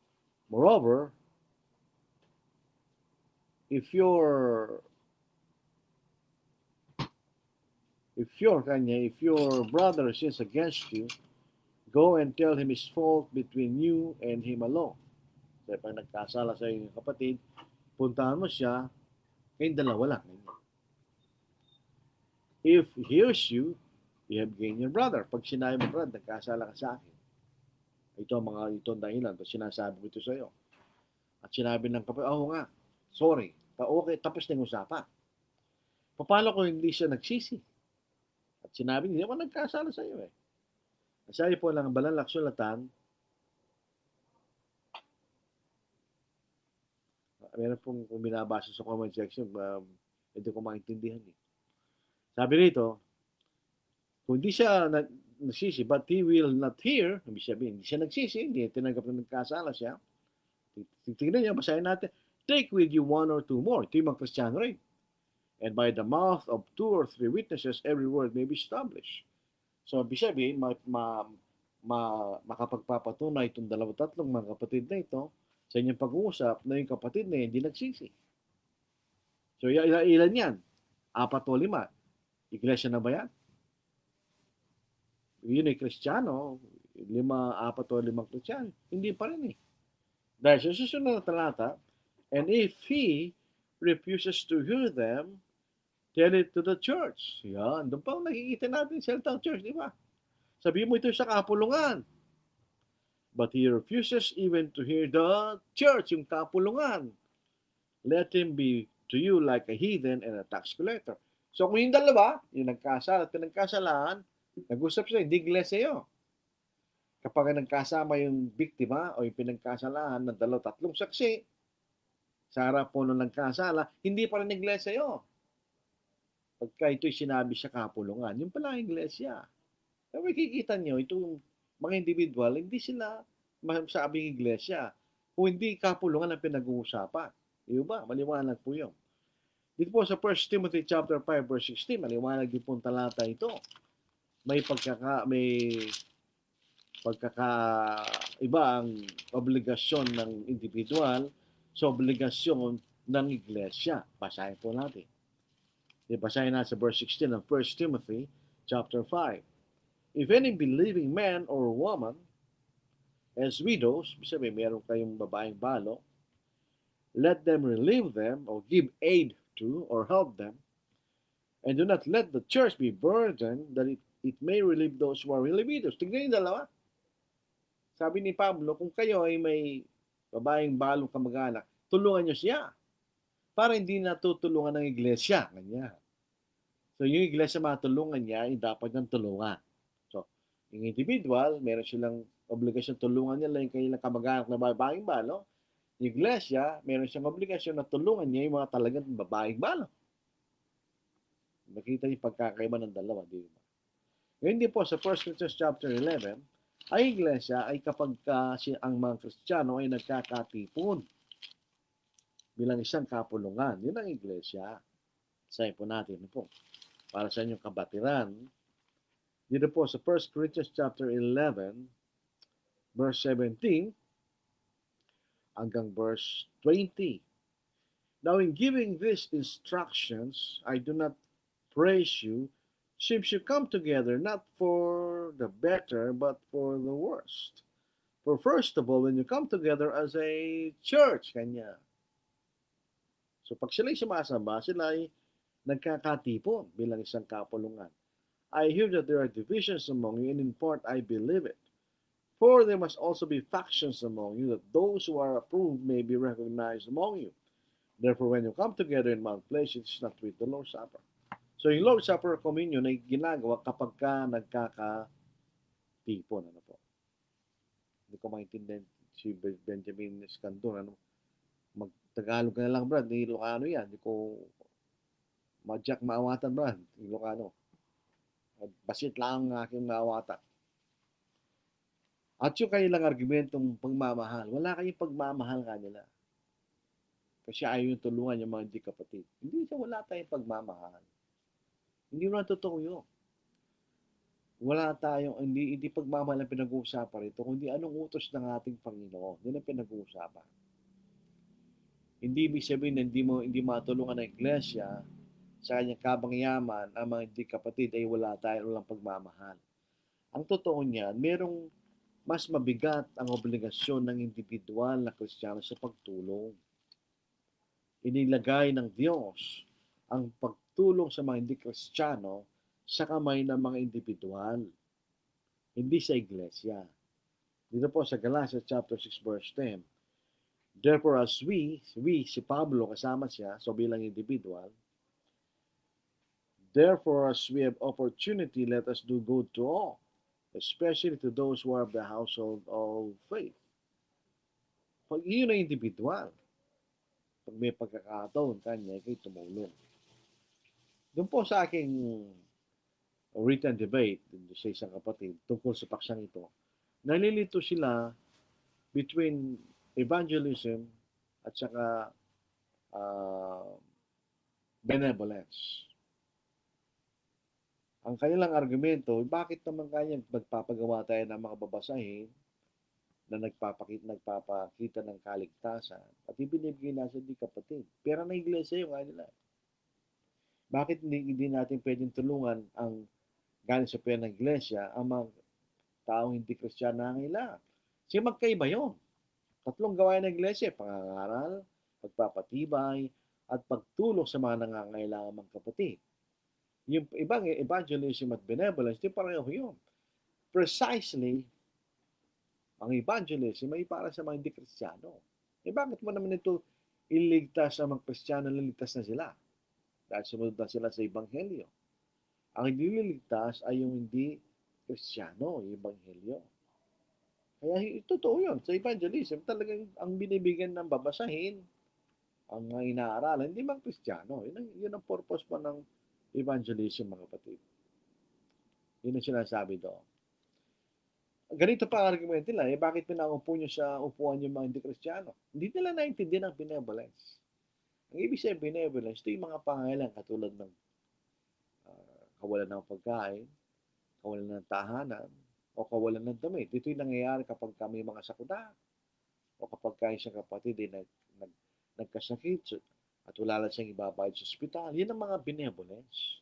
moreover, if your brother sins against you, go and tell him his fault between you and him alone. So, pag nagkasala sa iyong kapatid, puntahan mo siya, kayong dalawa lang. If he hears you, you have gained your brother. Pag sinabi mo, brother, nagkasala ka sa akin. Ito ang dahilan. Tapos sinasabi ko ito sa iyo. At sinabi ng kapatid, nga, sorry. Okay, tapos na yung usapan. Paano kung hindi siya nagsisi? At sinabi niya, ako nagkasala sa iyo . Sabi po lang, Banal na Kasulatan, meron pong binabasa sa comment section, hindi ko maintindihan . Sabi rito, kung di siya nagsisi, but he will not hear, ibig sabihin, hindi siya nagsisi, hindi tinanggap na nagkasala siya. Tingnan niyo, basahin natin, take with you one or two more. Ito yung mga Kristiyano rin. And by the mouth of 2 or 3 witnesses, every word may be established. So, ibig sabihin, makapagpapatunay itong 2-3 mga kapatid na ito sa inyong pag-uusap na yung kapatid na hindi nagsisi. So, ilan yan? 4 o 5. Iglesia na ba yan? yun ay Kristiyano, 4 o 5 Kristiyano, hindi pa rin eh. Dahil sa susunod na talata, and if he refuses to hear them, tell it to the church. Yan, doon pa nakikita natin sa church, di ba? Sabihin mo ito sa kapulungan. But he refuses even to hear the church, yung kapulungan. Let him be to you like a heathen and a tax collector. So kung yung dalawa, yung nagkasala at pinagkasalaan, nag-usap sila, hindi iglesia yun. Kapag nagkasama yung biktima o yung pinagkasalaan ng 2-3 saksi, sa harap po nung nagkasala, hindi pa rin iglesia yun. Pagka ito'y sinabi sa kapulungan, yun pala ang iglesia. Kaya makikita nyo, itong mga individual, hindi sila masabing iglesia. Kung hindi kapulungan ang pinag-uusapan. Iyo ba? Maliwanag po yun. Dito po sa 1 Timothy chapter 5 verse 16, maliwanag din po ang talata ito. May iba ang obligasyon ng individual sa obligasyon ng iglesia. Basahin po natin. Basahin natin sa verse 16 ng 1 Timothy chapter 5. If any believing man or woman as widows, sabi meron kayong babaeng balo, let them relieve them or give aid to or help them, and do not let the church be burdened that it may relieve those who are really widows. Tignan yung dalawa. Sabi ni Pablo, kung kayo ay may babaeng balong kamag-anak, tulungan nyo siya para hindi natutulungan ng iglesia. Ganyan. So yung iglesia matulungan niya, yung dapat niyang tulungan. So, yung individual, meron silang obligasyon tulungan nila yung kanilang kamag-anak na babaeng balo. Yung iglesia, meron siyang obligasyon na tulungan niya yung mga talagang babaeng balo. Nakita niyo pagkakaiba ng dalawa, di ba? Ngayon din po sa 1 Corinthians chapter 11, ang iglesia ay kapag ang mga Kristiyano ay nagkakatipon bilang isang kapulungan. Yun ang iglesia. Sabi po natin po. Para sa inyong kabatiran, dito po sa 1 Corinthians chapter 11, verse 17, hanggang verse 20. Now in giving these instructions, I do not praise you, since you come together not for the better, but for the worst. For first of all, when you come together as a church, kanya. So pag sila'y sumasamba, sila'y nagkakatipon bilang isang kapulungan. I hear that there are divisions among you, and in part I believe it. For there must also be factions among you, that those who are approved may be recognized among you. Therefore, when you come together in one place, it is not with the Lord's Supper. So yung Lord's Supper communion ay ginagawa kapag ka nagkakatipon. Ano po? Hindi ko maintindihan si Benjamin Escandon. Ano? Mag-Tagalog ka na lang, Brad. Hindi Ilocano yan. Hindi ko madyak maawatan, Brad. Ilocano. Basit lang ang aking maawatan. At yung kanilang argumentong pagmamahal, wala kayong pagmamahal kanila. Kasi ayaw yung tulungan yung mga hindi kapatid. Hindi siya wala tayong pagmamahal. Hindi mo na totoo yun. Wala tayong, hindi pagmamahal ang pinag-uusapan rito, kundi anong utos ng ating Panginoon. Yun ang pinag-uusapan. Hindi ibig sabihin na hindi matulungan ng iglesia sa kanyang kabangyaman ang mga hindi kapatid ay walang pagmamahal. Ang totoo niyan, merong mas mabigat ang obligasyon ng individual na Kristiyano sa pagtulong. Inilagay ng Diyos ang pagtulong sa mga hindi Kristiyano sa kamay ng mga individual, hindi sa iglesia. Dito po sa Galatians chapter 6 verse 10, therefore as we si Pablo kasama siya, so bilang individual, therefore as we have opportunity, let us do good to all, especially to those who are of the household of faith. Pag yun ay individual, pag may pagkakataon kanya, kayo tumulong. Doon po sa aking written debate sa isang kapatid tungkol sa paksang ito, nalilito sila between evangelism at saka benevolence. Ang kanilang argumento, bakit naman kanya magpapagawa tayo ng mga babasahin na nagpapakita ng kaligtasan at ibinibigay nasa di kapatid. Pera ng iglesia yung kanila. Bakit hindi natin pwedeng tulungan ang galing sa pera ng iglesia, ang mga taong hindi Kristiyano nangangailangan. Kasi magkaiba yun. Tatlong gawain ng iglesia, pangangaral, pagpapatibay, at pagtulong sa mga nangangailangan mga kapatid. Yung ibang evangelism at benevolence, di pareho yun. Precisely, ang evangelism ay para sa mga hindi Kristiyano. Bakit mo naman ito iligtas ang mga Kristiyano, liligtas na sila? Dahil sumunod na sila sa Ebanghelyo. Ang hindi liligtas ay yung hindi Kristiyano, yung Ebanghelyo. Kaya totoo yun. Sa evangelism, talagang ang binibigyan ng babasahin, ang inaaralan, hindi mga Kristiyano. Yun ang purpose pa ng evangelism, mga kapatid. Yun ang sinasabi doon. Ganito pa ang argument nila, bakit pinaupo nyo sa upuan yung mga hindi Kristiyano? Hindi nila naintindihan ang benevolence. Ang ibig sabihin benevolence, ito yung mga pangailangan katulad ng kawalan ng pagkain, kawalan ng tahanan, o kawalan ng damit. Ito yung nangyayari kapag kami mga sakuna, o kapag kayo sa kapatid ay nagkasakit at wala lang siyang ibabayad sa ospital. Yan ang mga benevolence.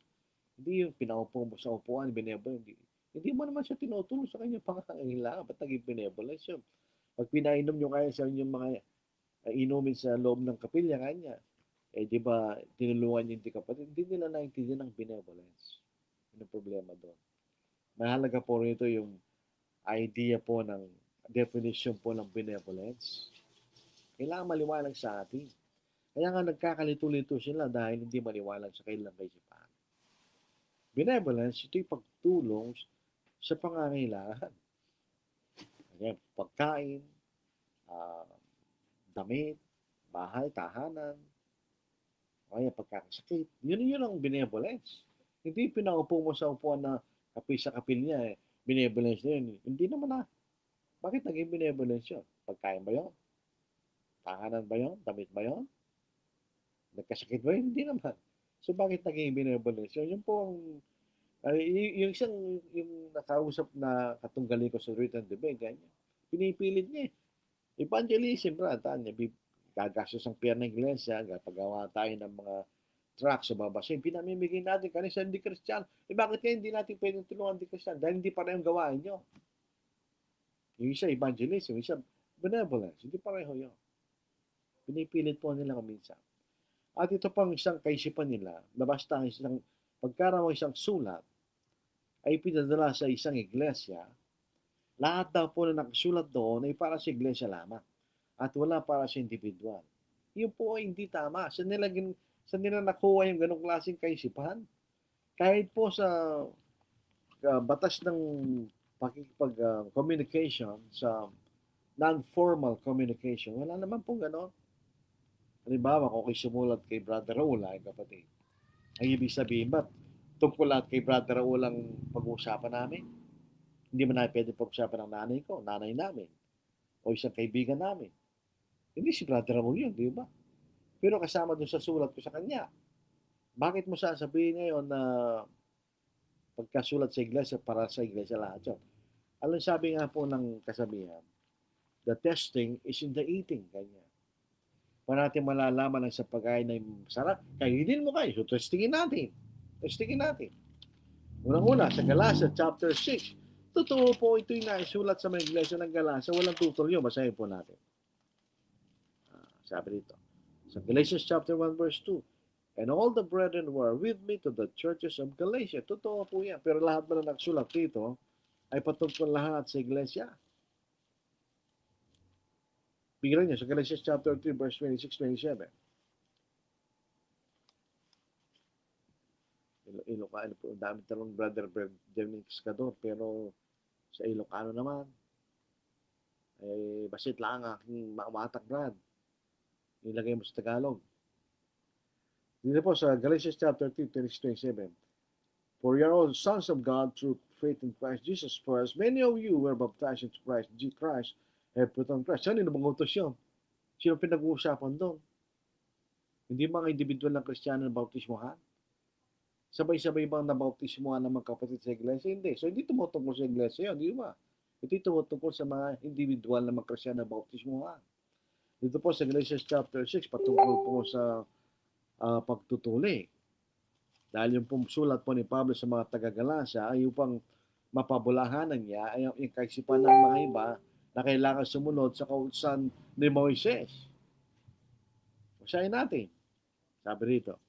Hindi yung pinaupo mo sa upuan, benevolence. Hindi mo naman siya tinutulong sa kanyang pangangailangan. Ba't naging benevolence yun? Pag pinainom nyo kaya sa inyong mga inumin sa loob ng kapilya kanya, di ba, tinulungan niyo yung kapatid, hindi nila naintindihan ang benevolence. Yun ang problema doon. Mahalaga po rito yung idea po ng definition po ng benevolence. Kailangan maliwanag sa atin. Kaya nga nagkakalito-lito sila dahil hindi maliwanag sa kailang kaisipan. Benevolence, ito yung pagtulong sa pangangailangan. Pagkain, damit, bahay, tahanan, kaya pagkakasakit. Yun ang benevolence. Hindi pinaupo mo sa upuan na kapi sa kapilya, benevolence na yun. Hindi naman na. Bakit naging benevolence yun? Pagkain ba yun? Tahanan ba yun? Damit ba yun? Nagkasakit ba yun? Hindi naman. So bakit naging benevolence yun? Yun po ang yung isang yung nakausap na katunggali ko sa written debate, ganyan. Pinipilit niya. Evangelism, tanya, gagastos ang pera ng iglesia, paggawa tayo ng mga tracts sa babasin, pinamimigay natin kanina sa hindi Kristiyano. Bakit kaya hindi natin pwedeng tulungan hindi Kristiyano? Dahil hindi parehong gawain nyo. Yung isa evangelism, yung isa benevolence. Hindi pareho yun. Pinipilit po nila kaminsan. At ito pang isang kaisipan nila, na basta isang pagkarawang isang sulat, ay pinadala sa isang iglesia, lahat daw po na nakasulat doon ay para sa iglesia lamang at wala para sa individual. Yun po ay hindi tama. Saan nila nakuha yung ganong klaseng kaisipan? Kahit po sa batas ng communication, sa non-formal communication, wala naman po ganon. Halimbawa, kung kayo sumulat kay Brother Raul, kapatid, ang ibig sabihin ba, tungkol lahat kay Brother Raul ang pag-uusapan namin? Hindi man namin pwede pag-usapan ng nanay ko, nanay namin, o isang kaibigan namin. Hindi si Brother Raul yun, di ba? Pero kasama dun sa sulat ko sa kanya. Bakit mo sasabihin ngayon na pagkasulat sa iglesia, para sa iglesia lahat yun? Alam, sabi nga po ng kasabihan, the testing is in the eating. Kanya. Para natin malalaman ang sa pagkain na sarap, kainin mo kayo. So, testingin natin. Unang-una, sa Galatia chapter 6, totoo po ito yung naisulat sa mga iglesia ng Galatia. Walang tutol yun. Basahin po natin. Sabi dito. Sa Galatians chapter 1 verse 2, and all the brethren were with me to the churches of Galatia. Totoo po yan. Pero lahat ba na nagsulat dito ay patungkol lahat sa iglesia. Bigyan niyo sa Galatians chapter 3 verse 26-27. Ilocano po, dami talong brother pescador, pero sa Ilocano naman, basit lang aking matak brad. Ilagay mo sa Tagalog. Dito po sa Galatians chapter 3, 26-27. For you are all sons of God through faith in Christ Jesus. For as many of you were baptized into Christ have put on Christ. Saan yung nabangutos yun? Sino pinag-uusapan doon? Hindi mga individual ng Kristiyano na bautismohan? Sabay-sabay bang nabautismohan ng mga kapatid sa iglesia? Hindi. So, hindi tumutungkol sa iglesia yun, di ba? Ito tumutungkol sa mga individual na mga Kristiyano na bautismohan. Dito po sa Galatians chapter 6, patungkol po sa pagtutuli. Dahil yung sulat po ni Pablo sa mga taga-Galacia ay upang mapabulahanan niya ay yung kaisipan ng mga iba na kailangan sumunod sa kautusan ni Moises. Basahin natin. Sabi rito,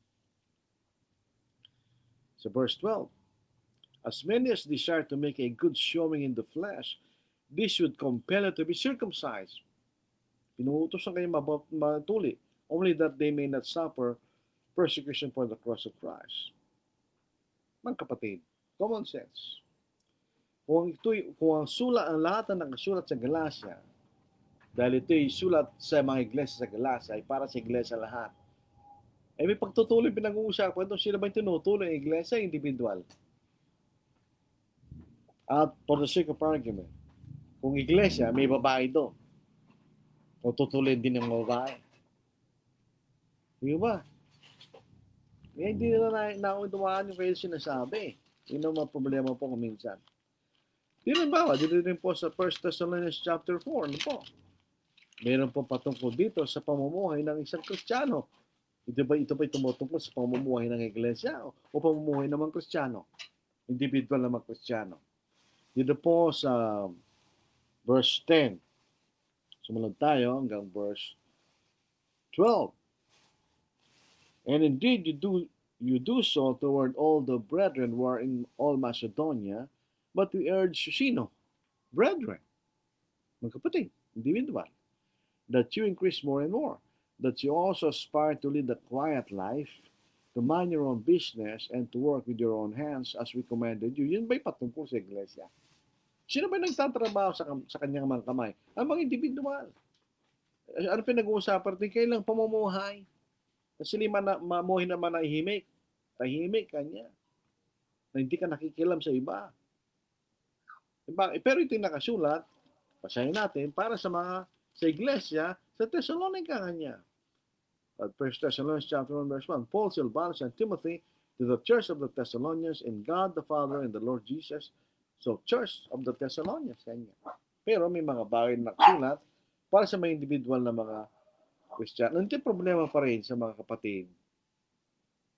sa verse 12, as many as desire to make a good showing in the flesh, this should compel it to be circumcised. Pinuutos ang kanyang matuli, only that they may not suffer persecution for the cross of Christ. Mga kapatid, common sense. Kung ang lahat ng nakasulat sa Galacia, dahil ito'y sulat sa mga iglesia sa Galacia, ay para sa iglesia lahat. Ay may pagtutuloy pinag-uusapan kung sino ba yung tinutuloy ng iglesia, individual. At for the sake of argument, kung iglesia, may babae doon, o tutuloy din ng babae. Di ba? Hindi nila naunawaan yung kayo sinasabi. Yun ang mga problema po kung minsan. Dito rin po sa 1 Thessalonians chapter 4, ano po? Meron po patungkol dito sa pamumuhay ng isang Kristiyano. Ito ba tumutungkol sa pamumuhay ng iglesia o pamumuhay ng mga Kristiyano? Individual na mga Kristiyano. Dito po sa verse 10. Sumunod tayo hanggang verse 12. And indeed you do so toward all the brethren who are in all Macedonia, but we urge sino? Brethren, mga kapatid, individual, that you increase more and more, that you also aspire to lead a quiet life, to mind your own business, and to work with your own hands as we commanded you. Yun ba'y patungkol sa iglesia? Sino ba nagtatrabaho sa kanyang mga kamay? Ang mga individual. Ano pinag-uusapan natin? Kailang pamumuhay. Kasi mamuhay naman na ihimik. Tahimik kanya. Na hindi ka nakikilam sa iba. Diba? Pero ito yung nakasulat, basahin natin, para sa iglesia, sa Thessalonica kanya. At 1 Thessalonians chapter 1 verse 1, Paul, Silvanus, and Timothy to the church of the Thessalonians in God the Father and the Lord Jesus. So, church of the Thessalonians kanya. Pero may mga bagay na nakasulat para sa mga individual na mga Kristiyano. Nandiyan problema pa rin sa mga kapatid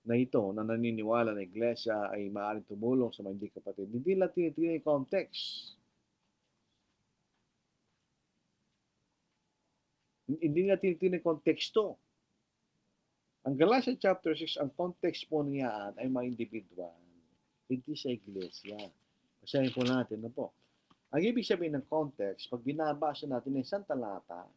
na ito na naniniwala na iglesia ay maaaring tumulong sa mga hindi kapatid. Hindi lang tinitingnan yung context. Hindi na tinitingnan yung konteksto. Ang Galatia chapter 6, ang context po niyaan ay mga individual. Hindi sa iglesia. Basahin po natin na po. Ang ibig sabihin ng context, pag binabasa natin ng isang talata,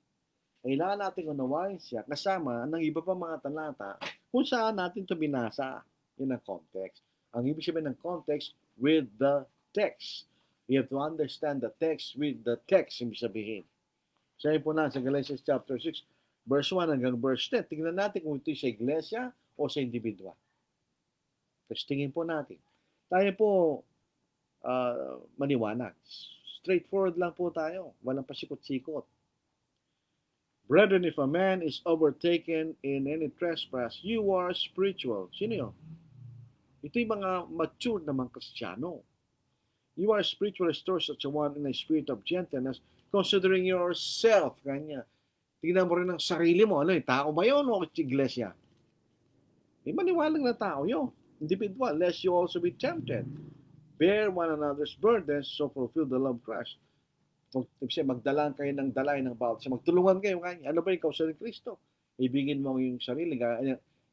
kailangan natin unawain siya kasama ng iba pa mga talata kung saan natin ito binasa. Yun ang context. Ang ibig sabihin ng context, with the text. You have to understand the text with the text, ibig sabihin. Sabi po na sa Galatians chapter 6, verse 1 hanggang verse 10. Tingnan natin kung ito sa iglesia o sa individual. Tapos tingin po natin. Tayo po maniwanag. Straightforward lang po tayo. Walang pasikot-sikot. Brethren, if a man is overtaken in any trespass, you are spiritual. Sino yun? Ito yung mga mature na mga Kristiyano. You are spiritual, restore such a one in a spirit of gentleness, considering yourself. Kanya. Tingnan mo rin ang sarili mo. Ano, tao ba yun o iglesia? May maniwalang na tao yun. Individual, lest you also be tempted. Bear one another's burdens, so fulfill the love of Christ. Magdalaan kayo ng dalay ng bawat isa. Magtulungan kayo. Ano ba yung kausa ng Kristo? Ibigin mo yung sarili.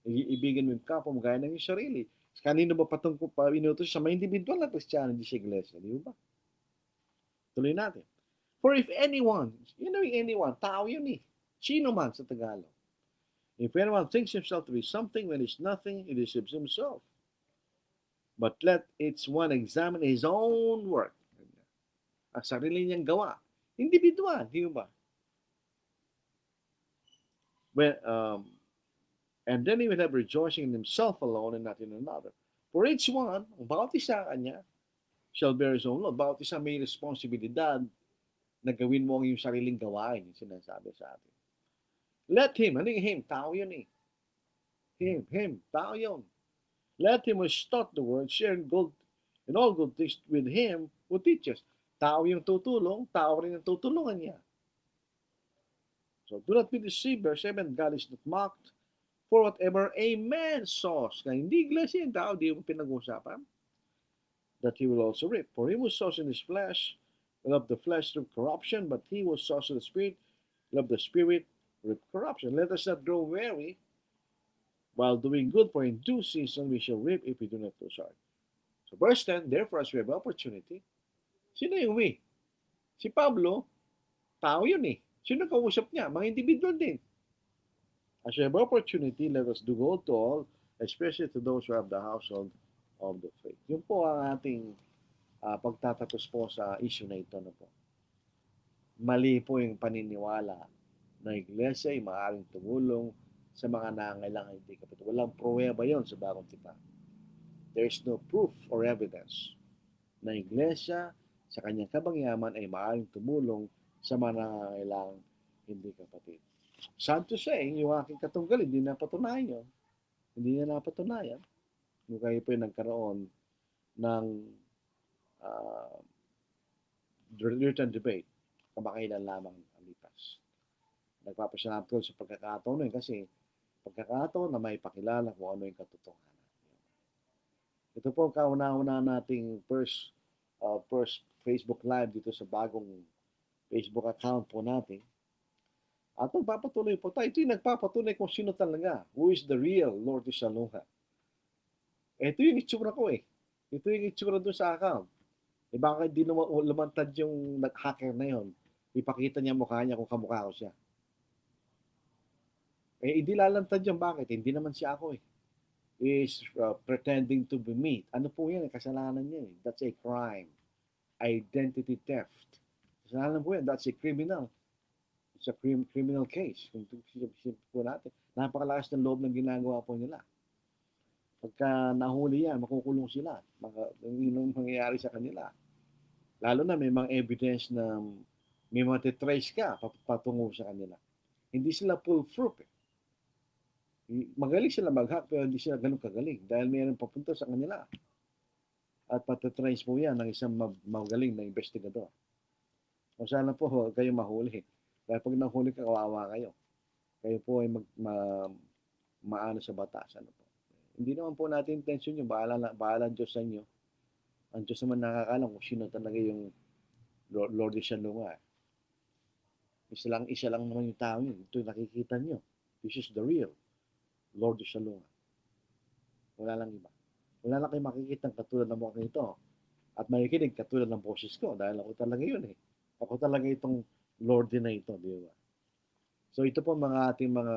Ibigin mo yung kapwa mo gaya ng yung sarili. Kanino ba patungkol pa inutos sa mga individual na Kristiyano di sa iglesia? Di ba? Tuloy natin. For if anyone, you know yung anyone, tao yun eh. Sino man sa Tagalog. If anyone thinks himself to be something when he's nothing, he deceives himself. But let each one examine his own work. Ang sarili niyang gawa. Individual, di ba? Well, and then he will have rejoicing in himself alone and not in another. For each one, bawat isa kanya, shall bear his own load. Bawat isa may responsibilidad na gawin mo ang iyong sariling gawain, yung sinasabi sa atin. Let him, ano yung him? Tao yun eh. Him, tao yun. Let him who is taught the word share in all good things with him who teaches. Tao yung tutulong, tao rin ang tutulungan niya. So, do not be deceived, verse 7, God is not mocked, For whatever a man sows, na hindi iglesia yung tao, di mo pinag-uusapan, that he will also reap. For he who sows in his flesh will of the flesh reap corruption, but he who sows in the Spirit will of the Spirit reap corruption. Let us not grow weary while doing good, for in due season we shall reap if we do not lose heart. So verse 10, therefore as we have opportunity, sino yung we? Si Pablo, tao yun eh. Sino kausap niya? Mga individual din. As we have opportunity, let us do good to all, especially to those who have the household of the faith. Yun po ang ating pagtatapos po sa issue na ito. Na po. Mali po yung paniniwala na iglesia ay maaaring tumulong sa mga nangangailangan hindi kapatid. Walang pruweba yon sa Bagong Tipan. There is no proof or evidence na iglesia sa kanyang kabangyaman ay maaaring tumulong sa mga nangangailangan hindi kapatid. Sad to say, yung aking katunggal, hindi napatunayan yun. Hindi niya napatunayan. Kung kayo po yung nagkaroon ng written debate, kamakailan lamang ang lipas. Nagpapasalamat ko sa pagkakataon nun kasi pagkakataon na may pakilala kung ano yung katotohanan. Ito po ang kauna-una nating first Facebook Live dito sa bagong Facebook account po natin. At magpapatuloy po tayo. Ito yung nagpapatunay kung sino talaga. Who is the real Lord Isaluha. Ito yung itsura ko eh. Ito yung itsura doon sa account. Eh baka hindi lumantad yung hacker na yon. Ipakita niya mukha niya kung kamukha ko siya. Eh hindi lalantad yan. Bakit? Hindi naman siya ako eh. Is pretending to be me. Ano po yan? Kasalanan niya eh. That's a crime. Identity theft. Kasalanan po yan. That's a criminal. It's a criminal case. Kung po natin, napakalakas ng loob ng ginagawa po nila. Pagka nahuli yan, makukulong sila. Yung mangyayari sa kanila. Lalo na may mga evidence na may matitrace ka patungo sa kanila. Hindi sila foolproof eh. Magaling sila mag-hack pero hindi sila ganun kagaling dahil mayroon papunta sa kanila. At patitrace po yan ng isang magaling na investigador. O sana po kayo mahuli. Dahil pag nahuli ka, kawawa kayo. Kayo po ay maano sa batas. Ano po. Hindi naman po natin intention yun. Bahala Diyos sa inyo. Ang Diyos naman nakakalam kung sino talaga yung Lord Isaluha. Isa lang naman yung tao yun. Ito yung nakikita nyo. This is the real Lord Isaluha. Wala lang iba. Wala lang kayo makikita katulad ng mukha ito. At makikinig katulad ng boses ko. Dahil ako talaga yun eh. Ako talaga itong Lord din na ito, di ba? So ito po mga ating mga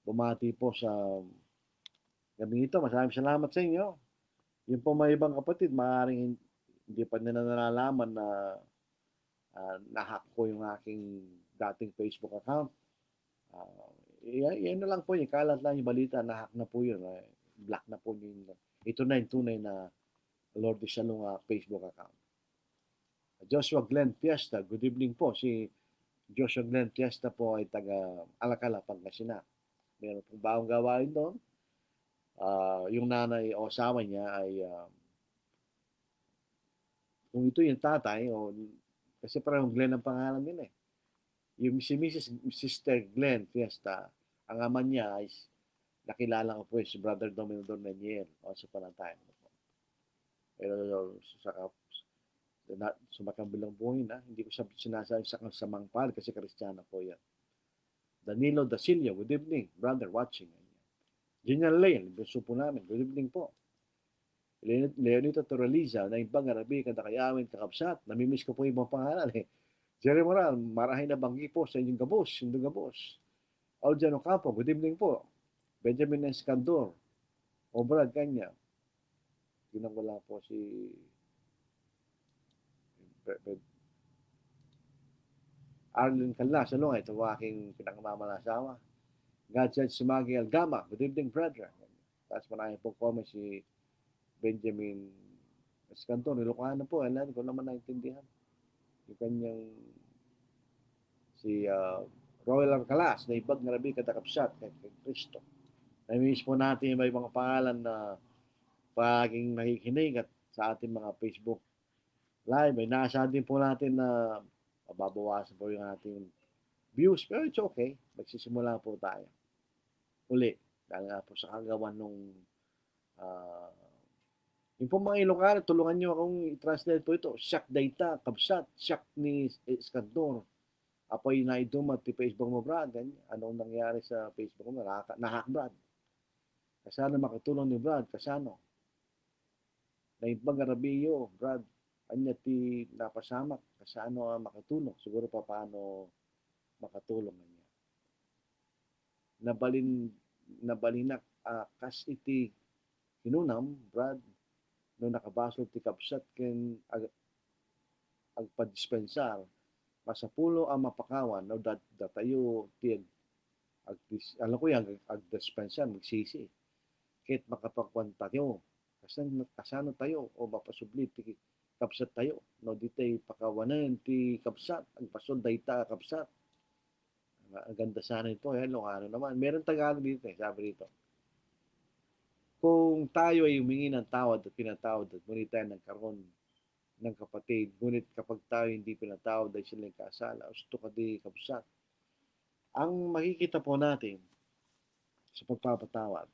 bumati po sa gabi ito. Maraming salamat sa inyo. Yung po mga ibang kapatid, maaaring hindi pa nila nalalaman na nahack ko yung aking dating Facebook account. Yan na lang po yun. Kalat lang yung balita, nahack na po yun. Black na po yun. Ito na yung tunay na Lord Isaluha Facebook account. Joshua Glenn Fiesta, good evening po. Si Joshua Glenn Fiesta po ay taga Alacala, Pangasinan. Meron pong bagong gawain doon. Yung nanay o asawa niya ay kung ito yung tatay kasi parang Glenn ang pangalan nila eh. Yung si Sister Glenn Fiesta, ang ama niya ay nakilala ko po si Brother Dominador Naniel o sa panantay. Pero sumakambilang buhay na, hindi ko sinasabi sa kasamang pal kasi Kristiyano po yan. Danilo Dasilio, good evening, brother watching. Genial Lane, gusto po namin, good evening po. Leonito Toraliza, na ibang Arabi, kadakayawin, kakabsat, namimiss ko po yung mga pangalan eh. Jerry Moral, marahay na banggi po sa inyong gabos, yung gabos. Aldiano Campo, good evening po. Benjamin Escandor, Obrad Kanya. Ginawala po si Arlen Calna, salong ito aking pinakamamangasawa. Gadget Sumagi Algama, good evening brother. Tapos marami po comment si Benjamin Escanton, Ilocano po, alam ko naman naintindihan. Yung kanyang si Royal Arcalas, na ibag na rabi katakapsat kay Cristo. Namiss po natin yung may mga pangalan na paging nakikinig at sa ating mga Facebook Live. May nasa din po natin na mababawasan po yung ating views. Pero it's okay. Magsisimula po tayo. uli. Dahil nga po sa kagawan nung yung po mga Ilocano, tulungan nyo akong i-translate po ito. Siak data, kabsat, siak ni Iskandor. Apoy na idumat ti Facebook mo, Brad. Ganyan. Anong nangyari sa Facebook mo? Nahak, Brad. Kasano makatulong ni Brad? Kasano? Naimbang Arabiyo, Brad. Anya ti napasamak. Kasano makatulong? Siguro pa paano makatulong niya. Nabalinak kas iti hinunam, Brad, no nakabasol ti kapsat ken agpadispensar masapulo ang mapakawan no datayo ti alam ko yan agdispensar magsisi ket makapagkuan tayo kasano tayo o mapasubli ti kapsat tayo no ditay pakawanen ti kapsat agpasol dayta kapsat. Ang ganda sana ito, Ilocano naman. Meron Tagalog dito, sabi dito. Kung tayo ay humingi ng tawad at pinatawad at ngunit tayo nagkaroon ng kapatid, ngunit kapag tayo hindi pinatawad ay sila yung kasala, gusto ka di kapsat. Ang makikita po natin sa pagpapatawad,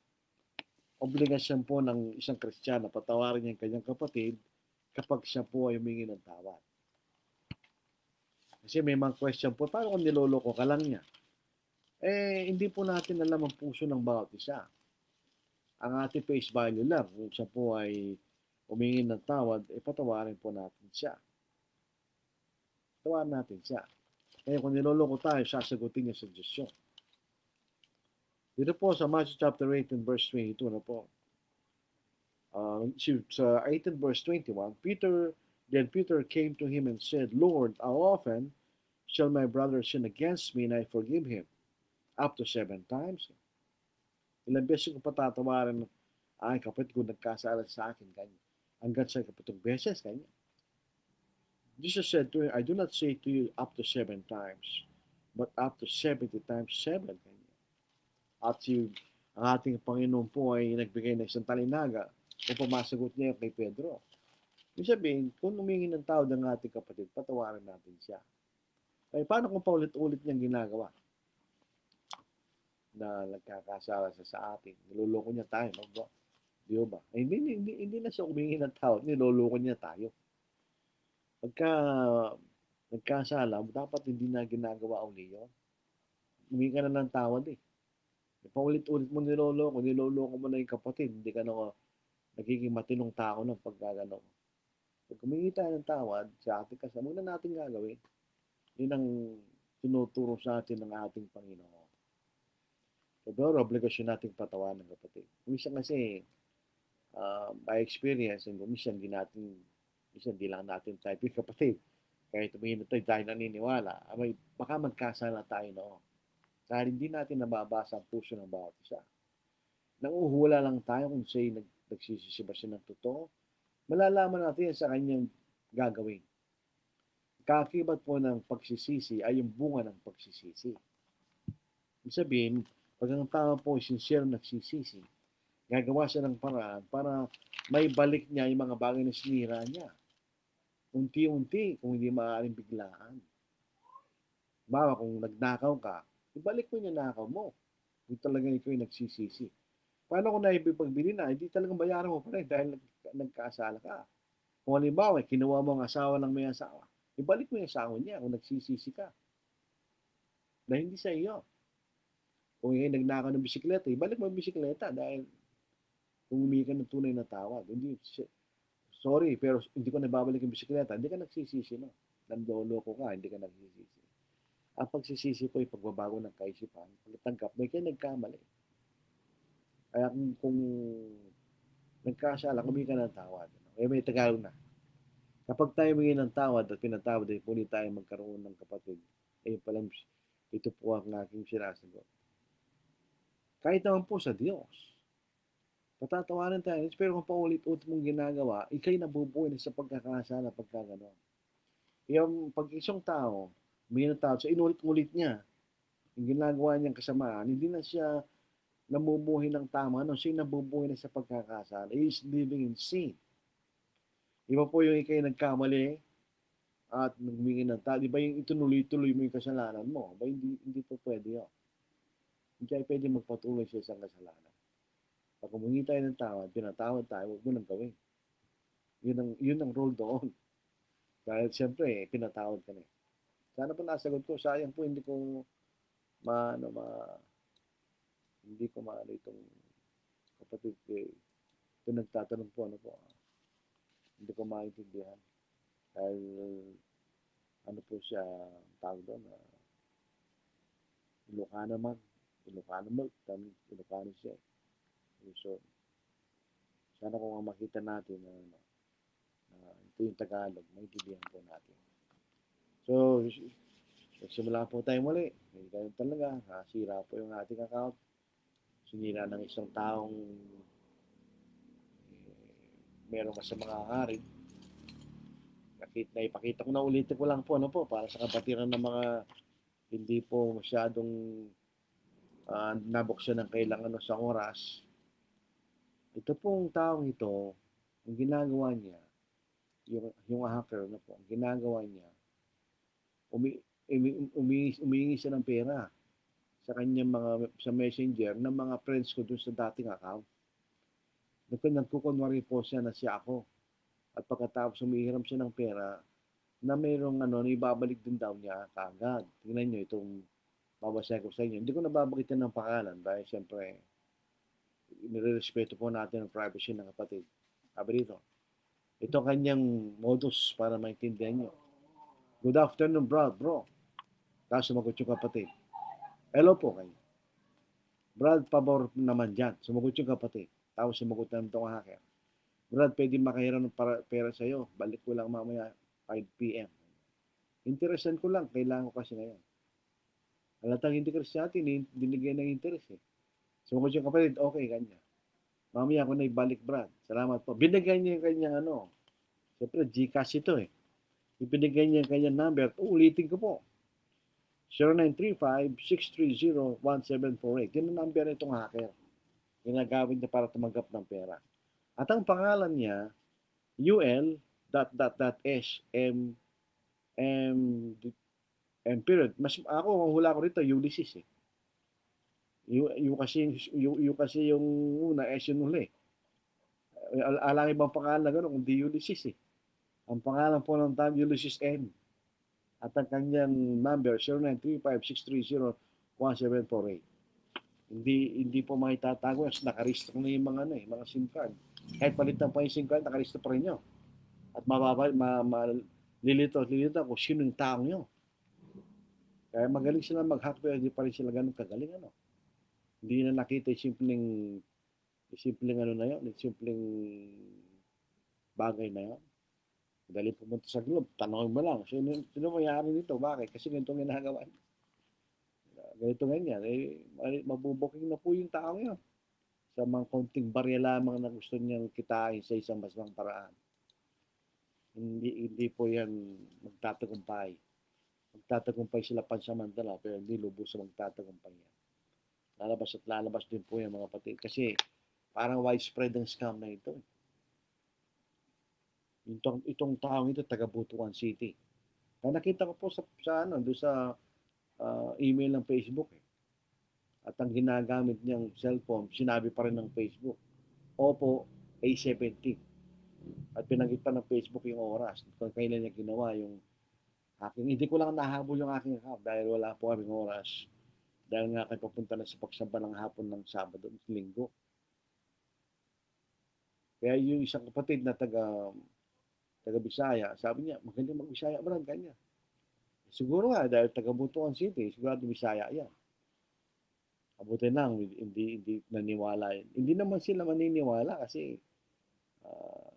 obligasyon po ng isang Kristiyano patawarin niya ang kanyang kapatid kapag siya po ay humingi ng tawad. Kasi may mga question po, paano kung niloloko ka lang niya? Hindi po natin alam ang puso ng bawat isa. Ang ating face value lang, kung siya po ay humingi ng tawad, patawarin po natin siya. Patawarin natin siya. Kaya kung niloloko tayo, sasagutin niya sa Diyos yun. Dito po sa Matthew chapter 18 verse 22 na po. Sa 18 verse 21, Then Peter came to him and said, Lord, how often shall my brother sin against me and I forgive him? Up to 7 times. Ilang beses ko patatawarin ay kapatid ko nagkasala sa akin, ganyan. Hanggang sa 7 beses, ganyan. Jesus said to him, I do not say to you up to 7 times, but up to 70 times 7. Ganyan. At ang ating Panginoon po ay nagbigay ng isang talinaga upang masagot niya kay Pedro. Ibig sabihin, kung humingi ng tawad ng ating kapatid, patawarin natin siya. Kaya paano kung paulit-ulit niyang ginagawa? Na nagkakasala sa atin. Niloloko niya tayo. Di ba? Hindi na siya humingi ng tawad. Niloloko niya tayo. Pagka nagkasala, dapat hindi na ginagawa uli yun. Humingi ka na ng tawad eh. Paulit-ulit mo niloloko mo na yung kapatid. Hindi ka na nagiging matinong tao ng pagkagano. Pag humingi tayo ng tawad sa ating kasama, na natin gagawin. Yun ang tinuturo sa atin ng ating Panginoon. Pero obligasyon nating patawarin ng kapatid. Minsan kasi, by experience, minsan di lang natin type yung kapatid. Kahit tumingin na tayo naniniwala, baka magkasala tayo noon. Dahil hindi natin nababasa ang puso ng bawat isa. Nanguhula lang tayo kung siya'y nagsisisiba siya ng totoo. Malalaman natin sa kanyang gagawin. Kakibat po ng pagsisisi ay yung bunga ng pagsisisi. Ibig sabihin, pag ang tao po sincere nagsisisi, gagawa siya ng paraan para may balik niya yung mga bagay na sinira niya. Unti-unti, kung hindi maaaring biglaan. Bawa kung nagnakaw ka, ibalik mo yung nakaw mo. Kung talaga ikaw yung nagsisisi. Paano kung naipagbili na, hindi talagang bayaran mo pa rin dahil nagkasala ka. Kung halimbawa, kinuha mo ang asawa ng may asawa, ibalik mo yung asawa niya kung nagsisisi ka. Dahil hindi sa iyo. Kung yung nagnakaw ng bisikleta, ibalik mo yung bisikleta dahil kung humingi ka ng tunay na tawad. Hindi, sorry, pero hindi ko nababalik yung bisikleta, hindi ka nagsisisi, no? Nandoloko ka, hindi ka nagsisisi. Ang pagsisisi po ay pagbabago ng kaisipan. Pagtanggap, may kayo nagkamali. Kaya kung nagkasala, humingi ka ng tawad. May Tagalog na. Kapag tayo humingi ng tawad at pinatawad, ay puli tayo magkaroon ng kapatid. Palang, ito po ang aking sinasagot. Kahit naman po sa Diyos, patatawanan tayo. Pero kung paulit-ulit mong ginagawa, ikay nabubuhay na sa pagkakasala, pagkaganon. Yung pag isang tao, humingi ng tawad, so inulit-ulit niya, yung ginagawa niyang kasamaan, hindi na siya nabubuhay ng tama, no? Siya nabubuhay na sa pagkakasala. He is living in sin. Iba po yung ikay nagkamali at nagmingi ng tao. Di ba yung ituloy-tuloy mo yung kasalanan mo? Ba, hindi po pwede yun. Hindi tayo pwede magpatuloy sa isang kasalanan. Pag humingi tayo ng tawad, pinatawad tayo, huwag mo nang gawin. Yun ang role doon. Dahil siyempre, pinatawad ka na. Sana po nasagot ko. Sayang po, hindi ko hindi ko maano itong kapatid ko. Ito nagtatanong po, hindi ko maintindihan. Dahil, po siya, tawag doon, Ilocano man. Ilocano siya. So, sana kung makita natin na ito yung Tagalog, maintindihan po natin. So, simula po tayo muli. Hindi tayo talaga. Nasira po yung ating account. Sinira ng isang taong merong masamang hangarin. Ipakita ko na ulitin ko lang po, para sa kapatiran ng mga hindi po masyadong nabuksan ng kailangan sa oras. Ito pong taong ito, ang ginagawa niya, yung hacker ang ginagawa niya, umiingi siya ng pera sa kanyang sa messenger ng mga friends ko dun sa dating account. Nagkukunwari po siya na siya ako. At pagkatapos humihiram siya ng pera, na mayroong ibabalik din daw niya kaagad. Tingnan nyo itong babasaya ko sa inyo. Hindi ko nababagitan ng pangalan dahil siyempre, nire-respeto po natin ang privacy ng kapatid. Sabi dito, ito kanyang modus para maintindihan nyo. Good afternoon, bro. Tapos sumagot yung kapatid. Hello po kayo. Brad, pabor naman dyan. Sumagot yung kapatid. Tapos sumagot na itong hacker. Brad, pwede makahiram ng pera sa'yo. Balik ko lang mamaya 5 p.m. Interesan ko lang. Kailangan ko kasi ngayon. Halatang interest sa atin, binigyan ng interest eh. Sumagot yung kapatid, okay, kanya. Mamaya ako na ibalik, Brad. Salamat po. Binigyan niya yung kanyang Siyempre, Gcash ito eh. Ibinigay niya yung kanyang number. Ulitin ko po. 0935-630-1748. Yun ang number nitong hacker. Ginagawin niya para tumanggap ng pera. At ang pangalan niya, period. Mas ako, ang hula ko rito, Ulysses eh. Kasi yung una, S yung huli. Alang ibang pangalan na gano'n, kundi Ulysses eh. Ang pangalan po ng time, Ulysses M. At ang kanyang number, 0935-630-1748. Hindi po makitatago. Nakaristro na yung mga SIM card. Kahit palitan pa yung SIM card, nakaristro pa rin nyo. At lilito kung sino yung taong nyo. Kaya magaling sila mag-hack, pero hindi pa rin sila ganun kagaling. Hindi na nakita yung simpleng bagay na yun. Dali pumunta sa globe, tanongin mo lang, sino mayari nito? Bakit? Kasi ganito ang ginagawa. Ganito ganyan. Mabubuking na po yung tao yun. Sa mga konting barya lamang na gusto niyang kitain sa isang masang paraan. Hindi po yan magtatagumpay. Magtatagumpay sila pansamantala, pero hindi lubos sa magtatagumpay yan. Lalabas din po yan mga kapatid. Kasi parang widespread ang scam na ito. Itong taong ito, taga Butuan City. Kaya nakita ko po doon sa email ng Facebook eh. At ang ginagamit niyang cellphone, sinabi pa rin ng Facebook, Oppo A70. At pinanggit pa ng Facebook yung oras kung kailan niya ginawa yung aking. Hindi ko lang nahabol yung aking account dahil wala po kaming oras. Dahil nga kayo papunta na sa pagsamba ng hapon ng Sabado, Linggo. Kaya yung isang kapatid na taga Bisaya, sabi niya, magaling mag-Bisaya ba lang kanya? Siguro nga, dahil taga Butuan City, sigurado Bisaya yan. Abutin lang, hindi naniwala yun. Hindi naman sila maniniwala kasi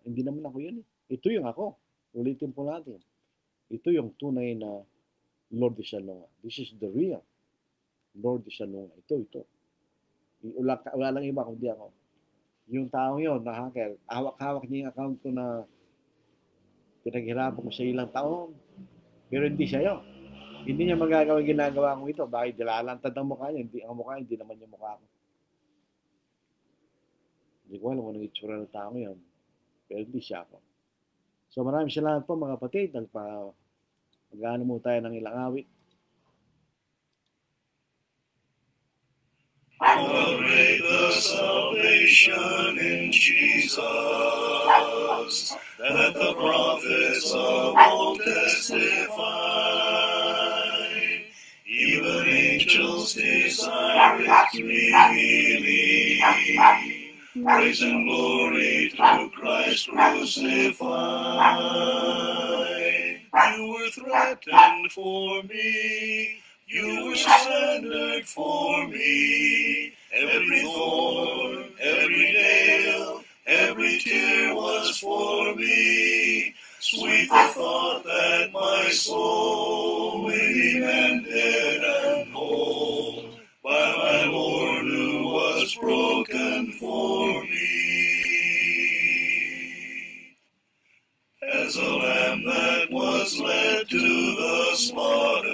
hindi naman ako yun. Ito yung ako. Ulitin po natin. Ito yung tunay na Lord de Salonga. This is the real Lord de Salonga. Ito. Wala lang iba kundi ako. Yung taong yun, na hacker, hawak-hawak niya yung account ko na pinaghirapan ko sa ilang taon. Pero hindi siya yun. Hindi niya magagawa ginagawa ko ito. Bakit dilalantad ang mukha niya? Hindi naman yung mukha ko. Hindi ko alam kung anong itsura ng tao yun. Pero hindi siya ako. So maraming salamat po mga kapatid. Mag-ano mo tayo ng ilang awit. salvation in Jesus, that the prophets of old testify. Even angels desire its revealing. Praise and glory through Christ crucified. You were threatened for me. You were slandered for me. Every thorn, every nail, every tear was for me. Sweet the thought that my soul may be mended and whole by my Lord who was broken for me. As a lamb that was led to the slaughter,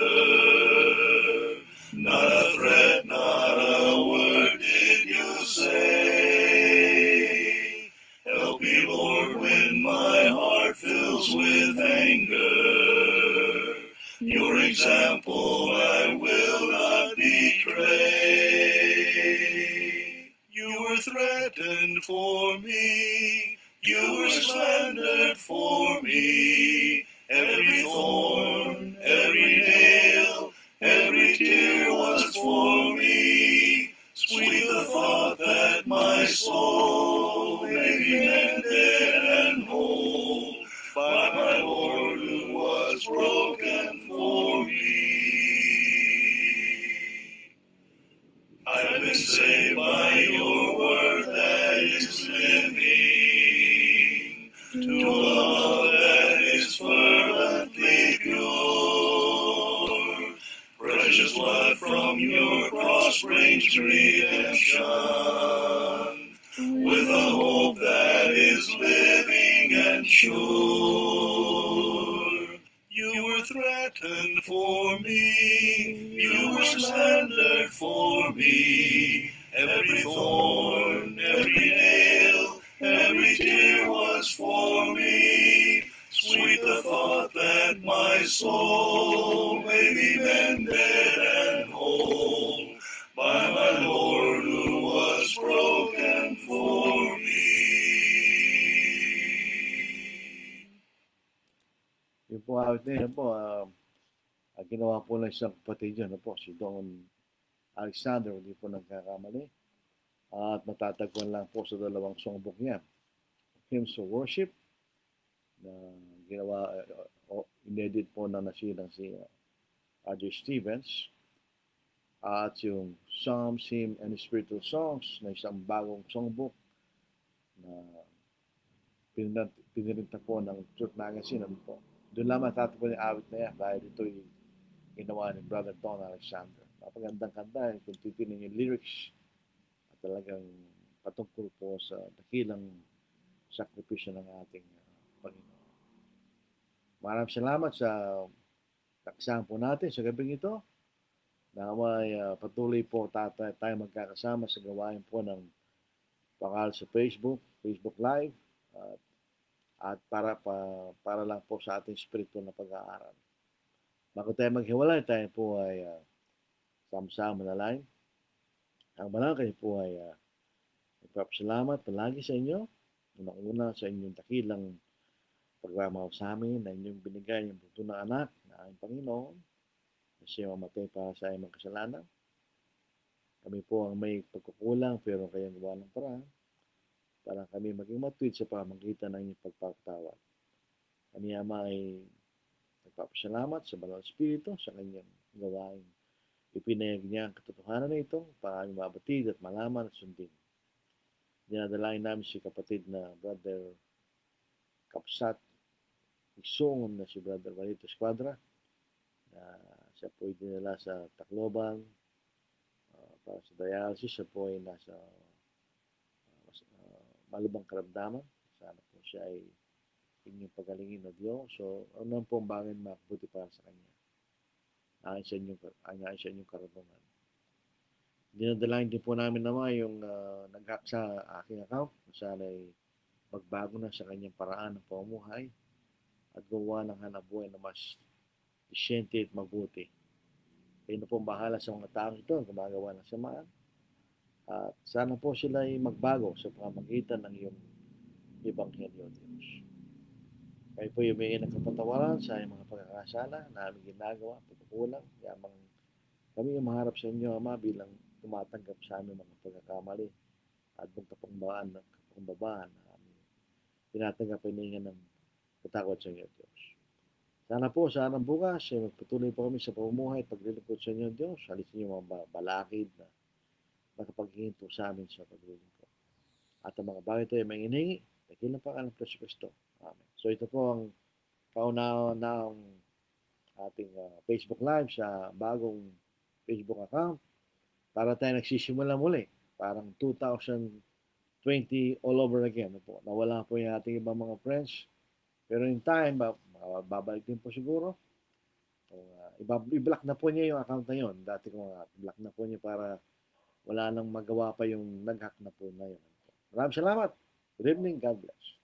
not a threat, not a word did you say. Help me, Lord, when my heart fills with anger. Your example I will not betray. You were threatened for me. You were slandered for me. Every thorn, every nail, every tear was for me. Sweet the thought that my soul may be mended and whole by my Lord who was broken for me. I have been saved by your word that is living, to a love that is fervently pure. Precious blood from your cross brings redemption, with a hope that is living and sure. You were threatened for me, you were slandered for me. Every thorn, every nail, every tear was for me. Sweet the thought that my soul may be mended and whole by my Lord who was broken for me. Yung po awit na yun po, ginawa po ng isang kapatid yun, po, si Don Alexander, hindi po nagkakamali. At matatagpuan lang po sa dalawang songbook niya. Hymns of Worship, na ginawa, inedit po na nasilang si Roger Stevens. At yung Psalms, Hymn, and Spiritual Songs na isang bagong songbook na pinirinta po ng Truth Magazine. Po. Doon lang matatapon yung awit na yan dahil ito yung ginawa ni Brother Don Alexander. Napagandang kanta kung titinin yung lyrics at talagang patungkol po sa dakilang sakripisyo ng ating Panginoon. Maraming salamat sa kaksama po natin sa gabing ito. Naway patuloy po tayo magkakasama sa gawain po ng pakal sa Facebook Live, at para lang po sa ating spiritual na pag-aaral. Bago tayo maghiwalay, tayo po ay sama-sama na line. Ang banal kayo po ay nagpapasalamat palagi sa inyo. Una sa inyong dakilang pagmamahal sa amin na inyong binigay yung buto ng anak na aming Panginoon na siya mamatay para sa aming kasalanan. Kami po ang may pagkukulang pero kayang gawa ng paraan para kami maging matuwid sa pamamagitan ng inyong pagpapatawad. Kami Ama ay nagpapasalamat sa Banal Espiritu sa kanyang gawain. Ipinayag niya ang katotohanan na ito para kami mabatid at malaman at sundin. Dinadalain namin si kapatid na Brother Kapsat Isong na si Brother Juanito Esquadra na siya po ay dinala sa Tacloban para sa dialysis. Siya po ay nasa malubang karamdaman. Sana po siya ay inyong pagalingin na Diyos. So, ano po ang bagay na makabuti para sa Kanya? Ayon sa inyong karunungan. Dinadalain din po namin naman yung nag-hack sa aking account. Sana ay magbago na sa kanyang paraan ng pamumuhay at gawa ng hanapbuhay na mas esyente at mabuti. Kayo na po bahala sa mga taong ito, gumagawa ng samaan. At sana po sila ay magbago sa pamamagitan ng iyong Ebanghelyo, Diyos. Kayo po yung may ng kapatawaran sa iyong mga pagkakasala na aming ginagawa, pagkukulang, yamang kami yung maharap sa inyo, Ama, bilang tumatanggap sa aming mga pagkakamali at magkapangbaan na aming tinatanggap hiningan ng katakot sa inyo, Diyos. Sana po, sana bukas, magpatuloy po kami sa pamumuhay at paglilingkod sa inyo, Diyos. Alisin niyo mga balakid na nakapaghinto sa amin sa paglilingkod. At ang mga bagay ito ay may hinihingi. Dakilang pangalan ng Kristo. Amen. So ito po ang kauna-unahang ating Facebook Live sa bagong Facebook account para tayo nagsisimula muli. Parang 2020 all over again. Po. Nawala po yung ating ibang mga friends. Pero in time, babalik din po siguro. I-block na po niya yung account na yun. Dati ko block na po niya para wala nang magawa pa yung nag-hack na po na yun. Maraming salamat. Good evening. God bless.